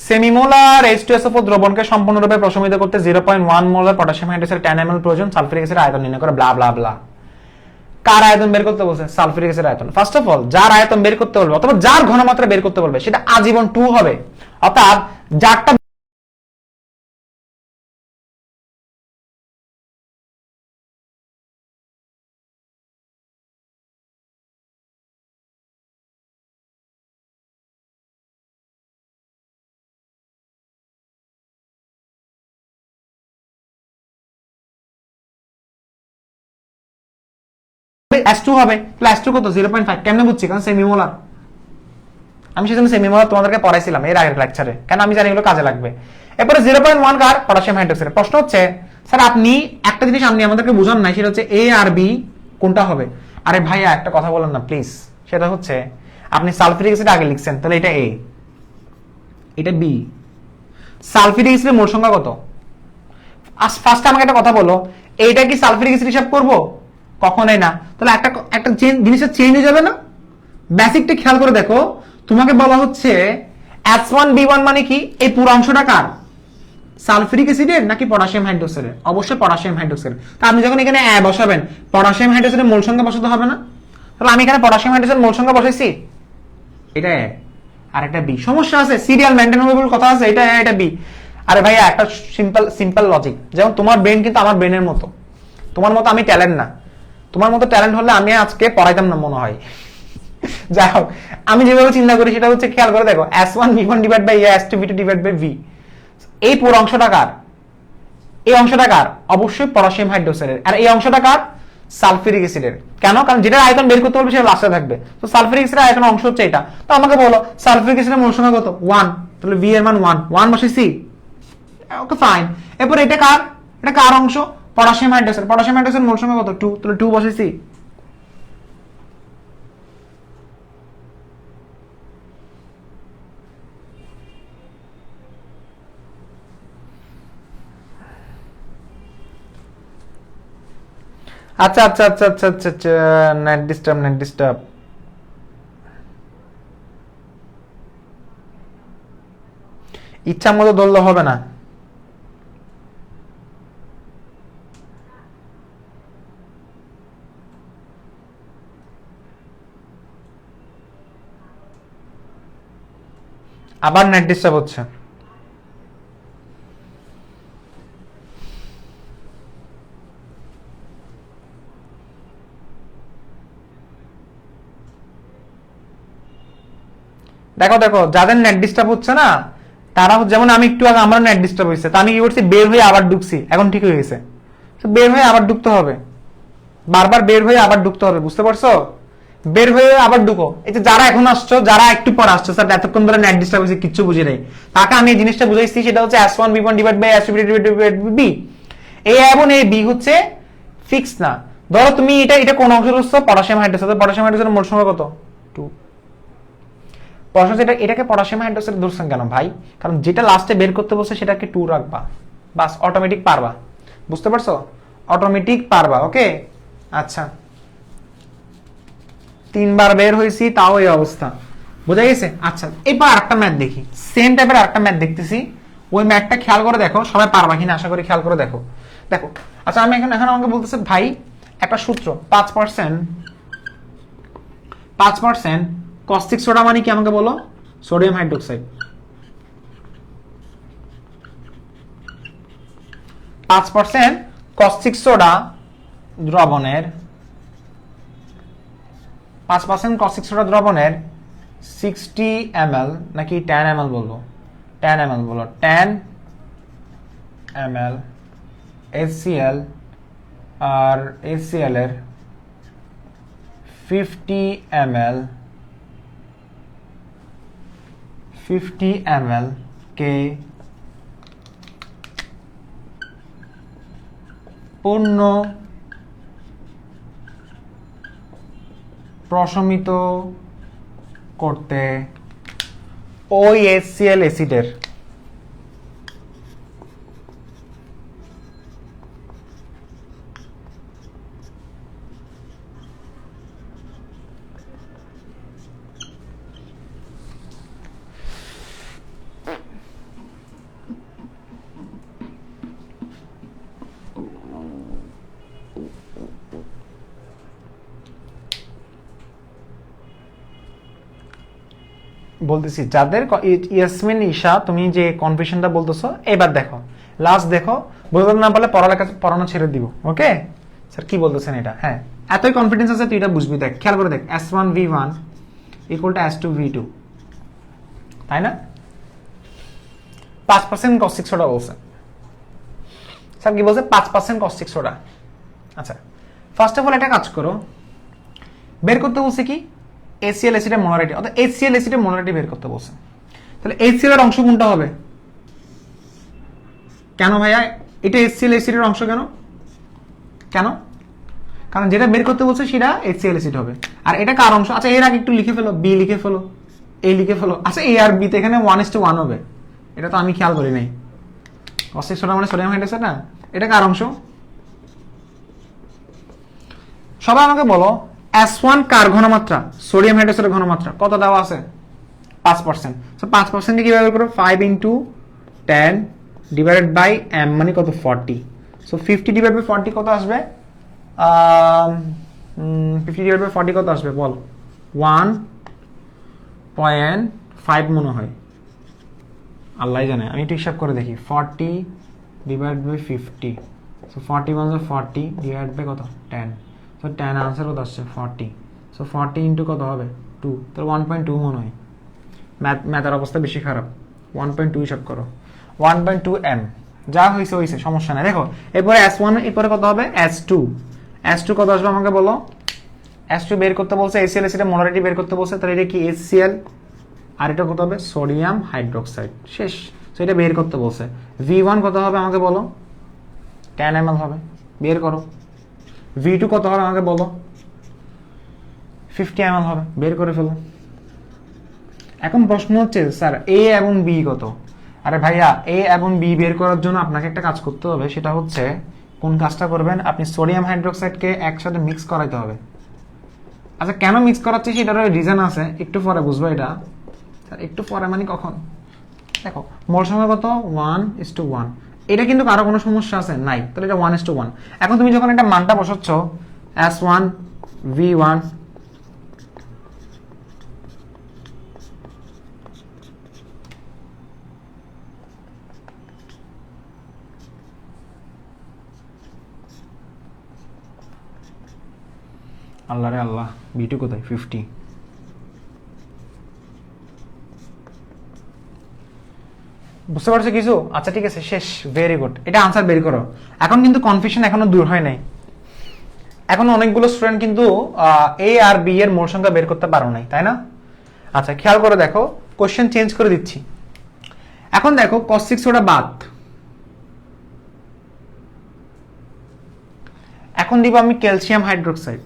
সেমিমোলার H2SO4 দ্রবণকে সম্পূর্ণরূপে প্রশমিত করতে 0.1 মোলার পটাশিয়াম হাইড্রোক্সাইড 10 ml প্রয়োজন, সালফিউরিক অ্যাসিডের আয়তন নির্ণয় করে ব্লা ব্লা ব্লা। কার আয়তন বের করতে বলছে, সালফিউরিক অ্যাসিডের আয়তন। ফার্স্ট অফ অল যার আয়তন বের করতে বলবে অথবা যার ঘনমাত্রা বের করতে বলবে সেটা আজীবন 2 হবে, অর্থাৎ যারটা S2 হবে, তাহলে S2 কত, 0.5। কেমনে বুঝছি, কারণ সেমিমোলার, আমি সেজন্য সেমিমোলার তোমাদেরকে পড়াইছিলাম এর আগের লেকচারে, কেন আমি জানি এগুলো কাজে লাগবে। এরপরে 0.1 কার, পটাশিয়াম হাইড্রোক্সাইড। প্রশ্ন হচ্ছে স্যার আপনি একটা জিনিস আপনি আমাদেরকে বুঝান নাই, সেটা হচ্ছে A আর B কোনটা হবে। আরে ভাইয়া একটা কথা বলেন না প্লিজ, সেটা হচ্ছে আপনি সালফিউরিক অ্যাসিড আগে লিখছেন, তাহলে এটা A, এটা B। সালফিউরিক অ্যাসিডের মোল সংখ্যা কত, ফার্স্ট আমাকে একটা কথা বলো, এইটা কি সালফিউরিক অ্যাসিড হিসাব করব, কখনোই না। তাহলে একটা জিনিসের চেঞ্জ হয়ে যাবে না, বেসিকটা খেয়াল করে দেখো, তোমাকে বলা হচ্ছে S1 B1 মানে কি, এই পুরো অংশটা কার, সালফিউরিক অ্যাসিডের নাকি পটাশিয়াম হাইড্রোক্সাইডের, অবশ্যই পটাশিয়াম হাইড্রোক্সাইড। তা আপনি যখন এখানে বসাবেন পটাশিয়াম হাইড্রোক্সাইডের মোল সংখ্যা বসাতে হবে না, তাহলে আমি এখানে পটাশিয়াম হাইড্রোক্সাইডের মোল সংখ্যা বসাইছি, এটা A আর একটা B। সমস্যা আছে, সিরিয়াল মেইনটেনেবল কথা আছে, এটা A এটা B। আরে ভাইয়া একটা সিম্পল লজিক, যেমন তোমার ব্রেন কিন্তু আমার ব্রেনের মতো, তোমার মতো আমি ট্যালেন্ট না, তোমার মতো ট্যালেন্ট হলে আমি আজকে পড়াইতাম না মনে হয়। যাই হোক, আমি যেভাবে চিন্তা করি সেটা হচ্ছে, খেয়াল করে দেখো, S1V1 divide by S2V2 divide by V, এই পুরো অংশটা কার? এই অংশটা কার? অবশ্যই পটাশিয়াম হাইড্রোক্সাইডের। আর এই অংশটা কার? সালফিউরিক অ্যাসিডের। কেন? কারণ যেটা আয়তন বের করতে বলবে সেটা লাস্টে থাকবে। তো সালফিউরিক অ্যাসিডের আয়তন অংশ হচ্ছে এটা। তো আমাকে বলো সালফিউরিক অ্যাসিডের মোল সংখ্যা কত? 1। তাহলে V এর মান 1 বসে ওকে ফাইন। এরপর এটা কার? এটা কার অংশ? Potassium hydroxide. পটাশিয়াম হাইড্রোক্সাইড মোল সংখ্যা কত? 2। তাহলে 2 বসে আচ্ছা আচ্ছা আচ্ছা আচ্ছা আচ্ছা আচ্ছা, নেট ডিস্টার্ব। ইচ্ছা মতো ধরলে হবে না। আবার নেট ডিস্টার্ব হচ্ছে। দেখো দেখো, যাদের নেট ডিস্টার্ব হচ্ছে না তারা, যেমন আমি একটু আগে আমার নেট ডিস্টার্ব হয়েছে, তা আমি কি করছি, বের হয়ে আবার ঢুকছি, এখন ঠিক হয়ে গেছে। বের হয়ে আবার ঢুকতে হবে, বারবার বের হয়ে আবার ঢুকতে হবে, বুঝতে পারছো? বের হয়ে আবার ঢুকো। এই যে যারা এখন আসছো, যারা একটু পর আসছো, স্যার এতক্ষণ ধরে নেট ডিস্টার্ব হয়েছে কিচ্ছু বুঝি নাই, তাকে আমি এই জিনিসটা বুঝাইছি, সেটা হচ্ছে S1V1 divide by S2V2 divide by B। এই এবং এই B হচ্ছে ফিক্স না। ধরো তুমি এটা কোন অংশ ধরছো? Potassium hydroxide. পটাশিয়াম হাইড্রোক্সাইডের মোল সংখ্যা কত? 2। পটাশিয়াম, এটাকে পটাশিয়াম হাইড্রোক্সাইড ধরছেন কেন ভাই? কারণ যেটা লাস্টে বের করতে বলছে সেটাকে 2 রাখবা, বাস অটোমেটিক পারবা। বুঝতে পারছো? অটোমেটিক পারবা। ওকে আচ্ছা, 3 বার বের হয়েছি তাও এই অবস্থা, বোঝা গেছে? আচ্ছা, এবার আরেকটা ম্যাথ দেখি, সেম টাইপের আরেকটা ম্যাথ দেখতেছি। ওই ম্যাথটা খেয়াল করে দেখো, সবাই পারবা কিনা আশা করি খেয়াল করে দেখো। দেখো আচ্ছা, আমি এখন আমাকে বলতেছে ভাই একটা সূত্র 5% কস্টিক সোডা মানে কি আমাকে বলো? Sodium hydroxide. 5% কস্টিক সোডা দ্রবণের 5% কস্টিক সোডা দ্রবণের 60 ml নাকি 10 ml বলবো? 10 ml বলো। 10 ml HCl আর HCl এর 50 ml কে পূর্ণ প্রশমিত করতে ওই HCl অ্যাসিডের বলতেছি, যাদের ইয়াসমিন ঈশা, তুমি যে কনফিউশনটা বলতেছো, এবার দেখো লাস্ট দেখো, বুঝতে না পারলে পড়ানো ছেড়ে দিব। ওকে স্যার কি বলতেছেন এটা? হ্যাঁ, এতই কনফিডেন্স আছে তুই এটা বুঝবি। দেখ খেয়াল করে দেখ, S1V1 ইকুয়াল টু S2V2, তাই না? 5% কস্টিক সোডা বলছে স্যার, কি বলছে? 5% কস্টিক সোডা। আচ্ছা, ফার্স্ট অফ অল একটা কাজ করো, বের করতে বলছে কি? HCl অ্যাসিডের মোলারিটি, অর্থাৎ HCl অ্যাসিডের মোলারিটি বের করতে বলছে। তাহলে HCl এর অংশ কোনটা হবে? কেন ভাইয়া এটা HCl অ্যাসিডের অংশ কেন? কেন? কারণ যেটা বের করতে বলছে সেটা HCl অ্যাসিড হবে। আর এটা কার অংশ? আচ্ছা, এর আগে একটু লিখে ফেলো, B লিখে ফেলো, A লিখে ফেলো। আচ্ছা, A আর B তে এখানে 1:1 হবে, এটা তো আমি খেয়াল করি নাই। কস্টিক সোডা মানে সোডিয়াম হাইড্রোক্সাইড না? এটা কার অংশ? সবাই আমাকে বলো, S1 কার ঘনমাত্রা? সোডিয়াম হাইড্রোক্সাইডের ঘনমাত্রা কত দেওয়া আছে? 5%। সো 5% কে কিভাবে করব? 5 × 10 ডিভাইডেড বাই m মানে কত? 40। সো 50 ডিভাইড বাই 40 কত আসবে? 50 ডিভাইড বাই 40 কত আসবে বল? 1.5 মনে হয়, আল্লাহ জানে, আমি একটু হিসাব করে দেখি। 40 divide by 50, so 40 × 40 divide by কত? 10, সো tan আনসার কত আসছে 40, সো 40 ইন্টু কত হবে 2, তাহলে 1.2 মনে হয়। ম্যাথের অবস্থা বেশি খারাপ, 1.2 হিসাব করো, 1.2 m, যা হয়েছে হয়েছে, সমস্যা নাই। দেখো এরপরে S1, এরপরে কত হবে S2, S2 কত আসবে আমাকে বলো। S2 বের করতে বলছে, HCl এটা মোলারিটি বের করতে বলছে, তাহলে এটা কি HCl, আর এটা কত হবে সোডিয়াম হাইড্রোক্সাইড, শেষ। তো এটা বের করতে বলছে। V1 কত হবে আমাকে বলো, 10 ml হবে, বের করো। V2 কত হবে আমাকে বলো, 50 ml হবে, বের করে ফেলো। এখন প্রশ্ন হচ্ছে স্যার A এবং B কত? আরে ভাইয়া A এবং B বের করার জন্য আপনাকে একটা কাজ করতে হবে, সেটা হচ্ছে কোন কাজটা করবেন, আপনি সোডিয়াম হাইড্রোক্সাইডকে একসাথে মিক্স করাইতে হবে। আচ্ছা কেন মিক্স করাচ্ছি সেটার রিজন আছে, একটু পরে বুঝবো এটা। স্যার একটু পরে মানে কখন? দেখো মোল সংখ্যা কত 1:1, এটা কিন্তু কারো কোনো সমস্যা আছে নাই, তাহলে এটা 1:1। এখন তুমি যখন একটা মানটা বসাচ্ছ S1 V1, আল্লাহ রে আল্লাহ, B2 কোথায় 50, বুঝতে পারছো কিছু? আচ্ছা ঠিক আছে, শেষ, ভেরি গুড, এটা আনসার বের করো। এখন কিন্তু কনফিউশন এখনো দূর হয় নাই, এখন অনেকগুলো স্টুডেন্ট কিন্তু A আর B এর মোল সংখ্যা বের করতে পারো নাই, তাই না? আচ্ছা খেয়াল করে দেখো, কোশ্চেন চেঞ্জ করে দিচ্ছি। এখন দেখো cos 6 ওটা বাদ, এখন দিব আমি calcium hydroxide,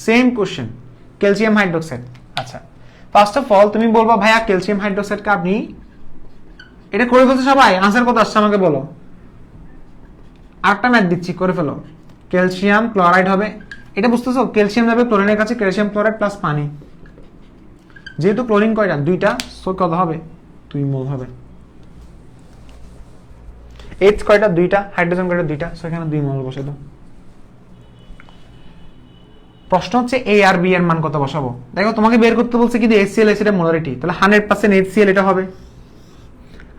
same question calcium hydroxide. আচ্ছা ফার্স্ট অফ অল তুমি বলবা ভাইয়া ক্যালসিয়াম হাইড্রোক্সাইডকে আপনি এটা করে ফেলছো সবাই, আনসার কত আসছে আমাকে বলো। আরেকটা ম্যাথ দিচ্ছি, করে ফেলো। ক্যালসিয়াম ক্লোরাইড হবে, এটা বুঝতেছো, ক্যালসিয়াম যাবে ক্লোরিনের কাছে, ক্যালসিয়াম ক্লোরাইড প্লাস পানি, যেহেতু ক্লোরিন কয়টা দুইটা, সো কত হবে 2 মোল হবে। H কয়টা দুইটা, হাইড্রোজেন কয়টা দুইটা, সো এখানে 2 মোল বসে দাও। প্রশ্ন হচ্ছে A আর B এর মান কত বসাবো। দেখো তোমাকে বের করতে বলছে কিন্তু HCl এটা মোলারিটি, তাহলে 100% HCl এটা হবে,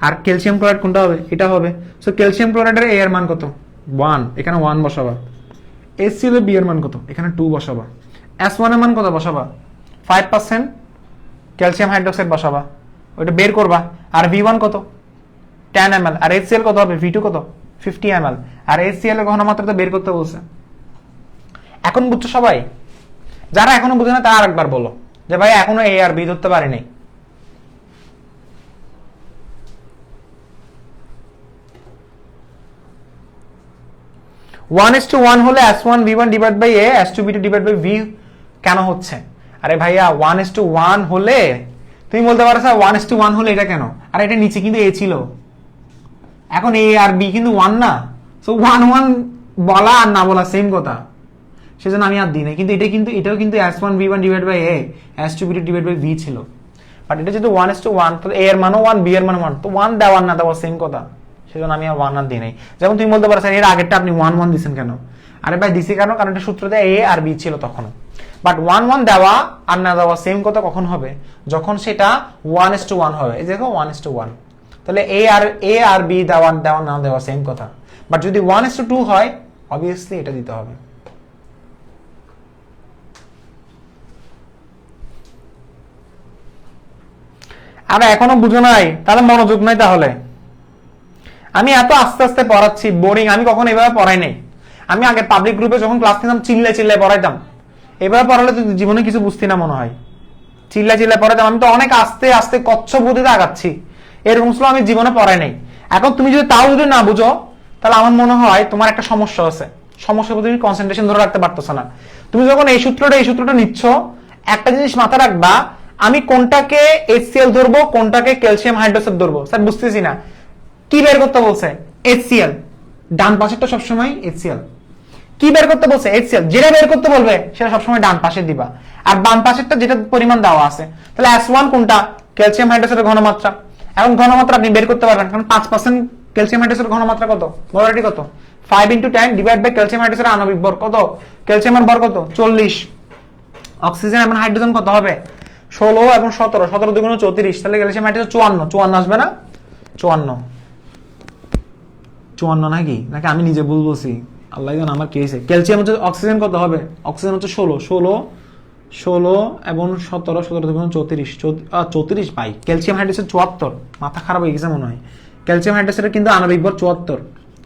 আর ক্যালসিয়াম ক্লোরাইড কোনটা হবে, এটা হবে। সো ক্যালসিয়াম ক্লোরাইডের A এর মান কত 1, এখানে 1 বসাবা। HCl এর B এর মান কত, এখানে 2 বসাবা। S1 এর মান কত বসাবা, 5% ক্যালসিয়াম হাইড্রোক্সাইড বসাবা, ওইটা বের করবা। আর V1 কত 10 ml, আর HCl কত হবে V2 কত 50 ml, আর HCl এর ঘনমাত্রা বের করতে বলছে। এখন বুঝছো সবাই? যারা এখনো বুঝে না তারা আরেকবার বলো যে ভাই এখনো A আর B ধরতে পারিনি। ওয়ান ইস টু ওয়ান হলে S1 V1 divide by A, S2 V2 divide by V কেন হচ্ছে? আরে ভাইয়া 1:1 হলে তুমি বলতে পারো স্যার 1:1 হলে এটা কেন, আর এটা নিচে কিন্তু A ছিল, এখন A আর B কিন্তু 1 না, সো 1:1 বলা আর না বলা সেম কথা, সেজন্য আমি আর দিই নাই। কিন্তু এটাও কিন্তু S1 V1 divide by A, S2 V2 divide by V ছিল, বাট এটা যেহেতু 1:1, তাহলে A এর মানও 1, B এর মানও 1, তো 1 দেওয়া না দেওয়া সেম কথা, সেজন্য আমি আর 1 আর দিই নাই। যেমন তুমি বলতে পারো স্যার এর আগেরটা আপনি 1:1 দিয়েছেন কেন, আরে ভাই দিছি কেন, কারণ এটা সূত্রতে A আর B ছিল তখন। বাট 1:1 দেওয়া আর না দেওয়া সেম কথা কখন হবে, যখন সেটা 1:1 হবে। এই দেখো 1:1, তাহলে A আর B দেওয়া না দেওয়া সেম কথা। বাট যদি 1:2 হয় অবভিয়াসলি এটা দিতে হবে। আরে এখনো বুঝো নাই, তাহলে মনোযোগ নাই। তাহলে আমি এত আস্তে আস্তে পড়াচ্ছি, বোরিং, আমি কখনো এভাবে পড়াই নাই। আমি আগে পাবলিক গ্রুপে যখন ক্লাস নিতাম চিল্লায় পড়াইতাম, এভাবে পড়ালে তো জীবনে কিছু বুঝতি না মনে হয়। চিল্লায় পড়াইতাম, আমি তো অনেক আস্তে আস্তে কচ্ছপ গতিতে আগাচ্ছি, এরকম স্লো আমি জীবনে পড়াই নাই। এখন তুমি যদি তাও যদি না বুঝো, তাহলে আমার মনে হয় তোমার একটা সমস্যা আছে, সমস্যা তুমি কনসেন্ট্রেশন ধরে রাখতে পারতেছো না। তুমি যখন এই সূত্রটা নিচ্ছ, একটা জিনিস মাথা রাখবা, আমি কোনটাকে HCl ধরবো কোনটাকে ক্যালসিয়াম হাইড্রোক্সাইড ধরবো, স্যার বুঝতেছি না কি বের করতে বলছে, HCl, ডান পাশেরটা সবসময় HCl, কি বের করতে বলছে HCl, যেটা বের করতে বলবে সেটা সবসময় ডান পাশে দিবা, আর বাম পাশেরটা যেটা পরিমাণ দেওয়া আছে। তাহলে S1 কোনটা, ক্যালসিয়াম হাইড্রোক্সাইডের ঘনমাত্রা, এখন ঘনমাত্রা আপনি বের করতে পারবেন, কারণ 5% ক্যালসিয়াম হাইড্রোক্সাইডের ঘনমাত্রা কত, মোলারিটি কত, 5 × 10 ডিভাইড বাই ক্যালসিয়াম হাইড্রোক্সাইডের আণবিক ভর কত, ক্যালসিয়ামের ভর কত 40, অক্সিজেন এবং হাইড্রোজেন কত হবে 16 এবং 17, 17 × 2 = 34, তাহলে ক্যালসিয়াম হাইড্রোক্সাইড 54 আসবে না, 54 নাকি আমি নিজে ভুল বলছি, আল্লাহ জানে আমার কি হয়েছে। ক্যালসিয়াম হচ্ছে, অক্সিজেন কত হবে? অক্সিজেন হচ্ছে 16 এবং 17 34 34 পাই। ক্যালসিয়াম হাইড্রোক্সাইড 74, মাথা খারাপ হয়ে গেছে মনে হয়। ক্যালসিয়াম হাইড্রোক্সাইড কিন্তু আণবিক ভর 74।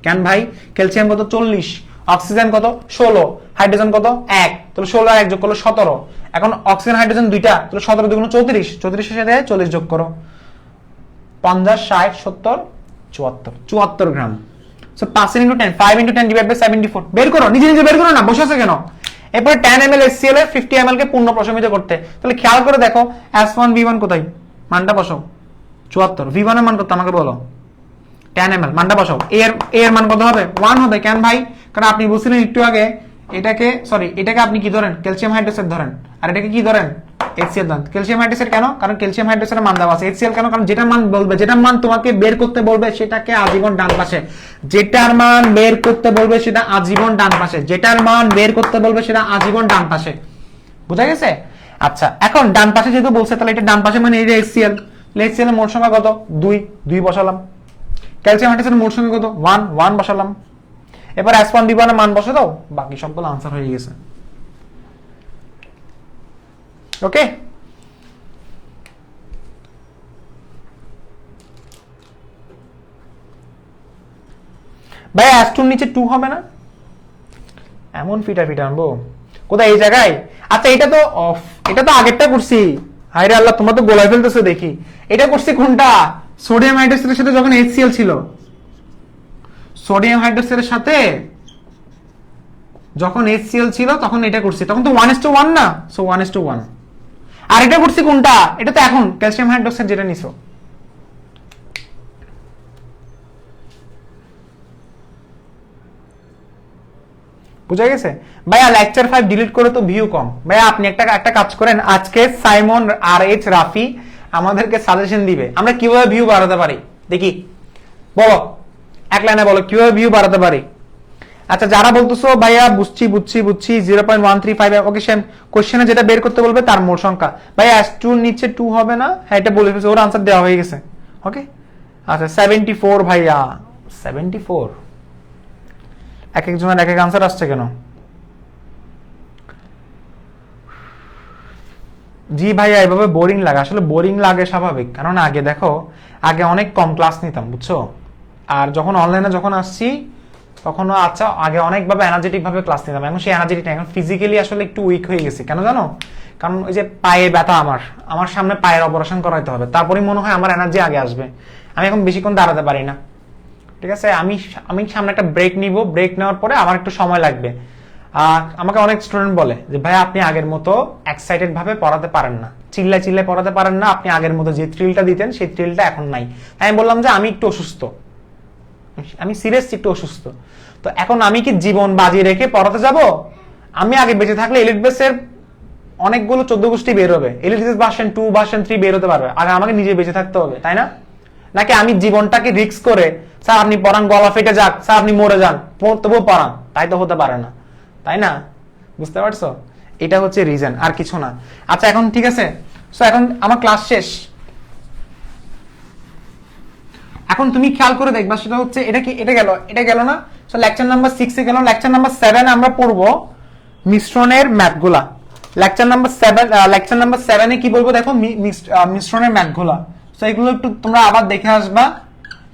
কেন ভাই? ক্যালসিয়াম কত? 40, অক্সিজেন কত? 16, হাইড্রোজেন কত? 1, তাহলে 16 আর 1 যোগ করলে 17। এখন অক্সিজেন হাইড্রোজেন দুইটা, তাহলে 17 দুগুণ 34, 34 এর সাথে 40 যোগ করো, 50 60 70 74 গ্রাম। সো 5 × 10, 5 × 10 / 74 বের করো, নিজে নিজে বের করো না, বসে আছে কেন? এরপরে 10 ml HCl এর 50 ml কে পূর্ণ প্রশমিত করতে, তাহলে খেয়াল করে দেখো S1 V1 কোথায়, মানটা বসাও 74, V1 এর মান কত আমাকে বলো, 10 ml, মানটা বসাও। এর মান কত হবে? 1 হবে। কেন ভাই? কারণ আপনি বুঝছিলেন একটু আগে এটাকে আপনি কি ধরেন? ক্যালসিয়াম হাইড্রোক্সাইড ধরেন, আর এটাকে কি ধরেন? HCl ধরেন। ক্যালসিয়াম হাইড্রোক্সাইড কেন? কারণ ক্যালসিয়াম হাইড্রোক্সাইডের মান দেওয়া আছে। HCl কেন? কারণ যেটা মান বলবে, যেটা মান তোমাকে বের করতে বলবে সেটাকে আজীবন ডান পাশে, যেটার মান বের করতে বলবে সেটা আজীবন ডান পাশে, যেটার মান বের করতে বলবে সেটা আজীবন ডান পাশে। বুঝা গেছে? আচ্ছা, এখন ডান পাশে যেহেতু বলছে, তাহলে এটা ডান পাশে মানে এই যে HCl, HCl এর মোট সংখ্যা কত? 2 বসালাম। ক্যালসিয়াম হাইড্রোক্সাইডের মোট সংখ্যা কত? 1 বসালাম। এবার S1 V1 এর মান বসে দাও, বাকি সবগুলো আনসার হয়ে গেছে। ওকে, ভাই S2 এর নিচে 2 হবে না? এমন ফিটা আনবো কোথায়? এই জায়গায়। আচ্ছা, এটা তো অফ, এটা তো আগেরটা করছি। হায়রে আল্লাহ, তোমরা তো গোলায় ফেলতেছো দেখি। এটা করছি কোনটা? সোডিয়াম হাইড্রোক্সাইডের সাথে যখন HCl ছিল, সোডিয়াম হাইড্রোক্সাইডের সাথে যখন HCl ছিল তখন এটা করছি, তখন তো 1:1 না, সো 1:1। আর এটা করছি কোনটা? এটা তো এখন ক্যালসিয়াম হাইড্রোক্সাইড যেটা নিছো। বুঝা গেছে ভাইয়া? লেকচার 5 ডিলিট করে তো ভিউ কম। ভাইয়া আপনি একটা কাজ করেন, আজকে সাইমন RH রাফি আমাদেরকে সাজেশন দিবে আমরা কিভাবে ভিউ বাড়াতে পারি। দেখি, বলো, এক লাইনে বলো কিভাবে ভিউ বাড়াতে পারি। আচ্ছা, যারা বলতেছো ভাইয়া বুঝছি 0.135, ওকে, সেম কোশ্চেনে যেটা বের করতে বলবে তার মোট সংখ্যা। ভাইয়া S2 এর নিচে 2 হবে না? হ্যাঁ, এটা বলে ফেলছে, ওর আনসার দেওয়া হয়ে গেছে। ওকে, আচ্ছা 74 ভাইয়া, 74। এক একজনের এক এক আনসার আসছে কেন? জি ভাইয়া, এভাবে বোরিং লাগে। আসলে বোরিং লাগে স্বাভাবিক, কারণ আগে অনেক কম ক্লাস নিতাম, বুঝছো? আর যখন অনলাইনে আসছি তখন আচ্ছা, আগে অনেকভাবে এনার্জেটিক ভাবে ক্লাস নিতাম, এখন সেই এনার্জেটিক না, এখন ফিজিক্যালি আসলে একটু উইক হয়ে গেছি। কেন জানো? কারণ ওই যে পায়ে ব্যথা, আমার সামনে পায়ের অপারেশন করাইতে হবে, তারপরেই মনে হয় আমার এনার্জি আগে আসবে। আমি এখন বেশিক্ষণ দাঁড়াতে পারি না, ঠিক আছে? আমি সামনে একটা ব্রেক নিব, ব্রেক নেওয়ার পরে আমার একটু সময় লাগবে। আমাকে অনেক স্টুডেন্ট বলে যে ভাই আপনি আগের মতো এক্সাইটেড ভাবে পড়াতে পারেন না, চিল্লায় পড়াতে পারেন না, আপনি আগের মতো যে থ্রিলটা দিতেন সেই থ্রিলটা এখন নাই। আমি বললাম যে আমি একটু অসুস্থ, আমি সিরিয়াসলি একটু অসুস্থ, তো এখন আমি কি জীবন বাজি রেখে পড়াতে যাব? আমি আগে বেঁচে থাকলে এলিট বেসের অনেকগুলো 14 গোষ্ঠী বের হবে, এলিট বেস ভার্সন 2 ভার্সন 3 বের হতে পারবে, আগে আমাকে নিজে বেঁচে থাকতে হবে, তাই না? নাকি আমি জীবনটাকে রিস্ক করে, স্যার আপনি পড়ান, গলা ফেটে যাক, স্যার আপনি মরে যান, তবুও পড়ান, তাই তো হতে পারে না, তাই না? বুঝতে পারছো? এটা হচ্ছে রিজন, আর কিছু না। আচ্ছা, এখন ঠিক আছে, সো এখন আমার ক্লাস শেষ। এখন তুমি খেয়াল করে দেখবা, সেটা হচ্ছে এটা গেল না। সো লেকচার নাম্বার 6 এ গেল। লেকচার নাম্বার 7 আমরা পড়বো মিশ্রণের ম্যাথগুলা। লেকচার নাম্বার 7 এ কি বলবো দেখো, মিশ্রণের ম্যাথগুলা। সো এগুলো একটু তোমরা আবার দেখে আসবা।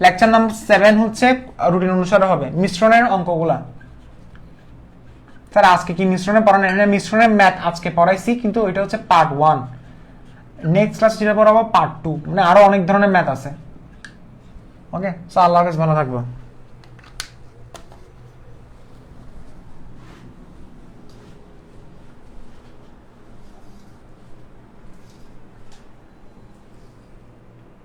লেকচার নাম্বার 7 হচ্ছে রুটিন অনুসারে হবে মিশ্রণের অঙ্কগুলা। স্যার আজকে কি মিশ্রণে পড়ানো? মিশ্রণের ম্যাথ আজকে পড়াইছি, কিন্তু এটা হচ্ছে পার্ট 1। নেক্সট ক্লাস যেটা পড়াবো পার্ট 2, মানে আরো অনেক ধরনের ম্যাথ আছে। ওকে, সো আল্লাহ হাফেজ, ভালো থাকবো।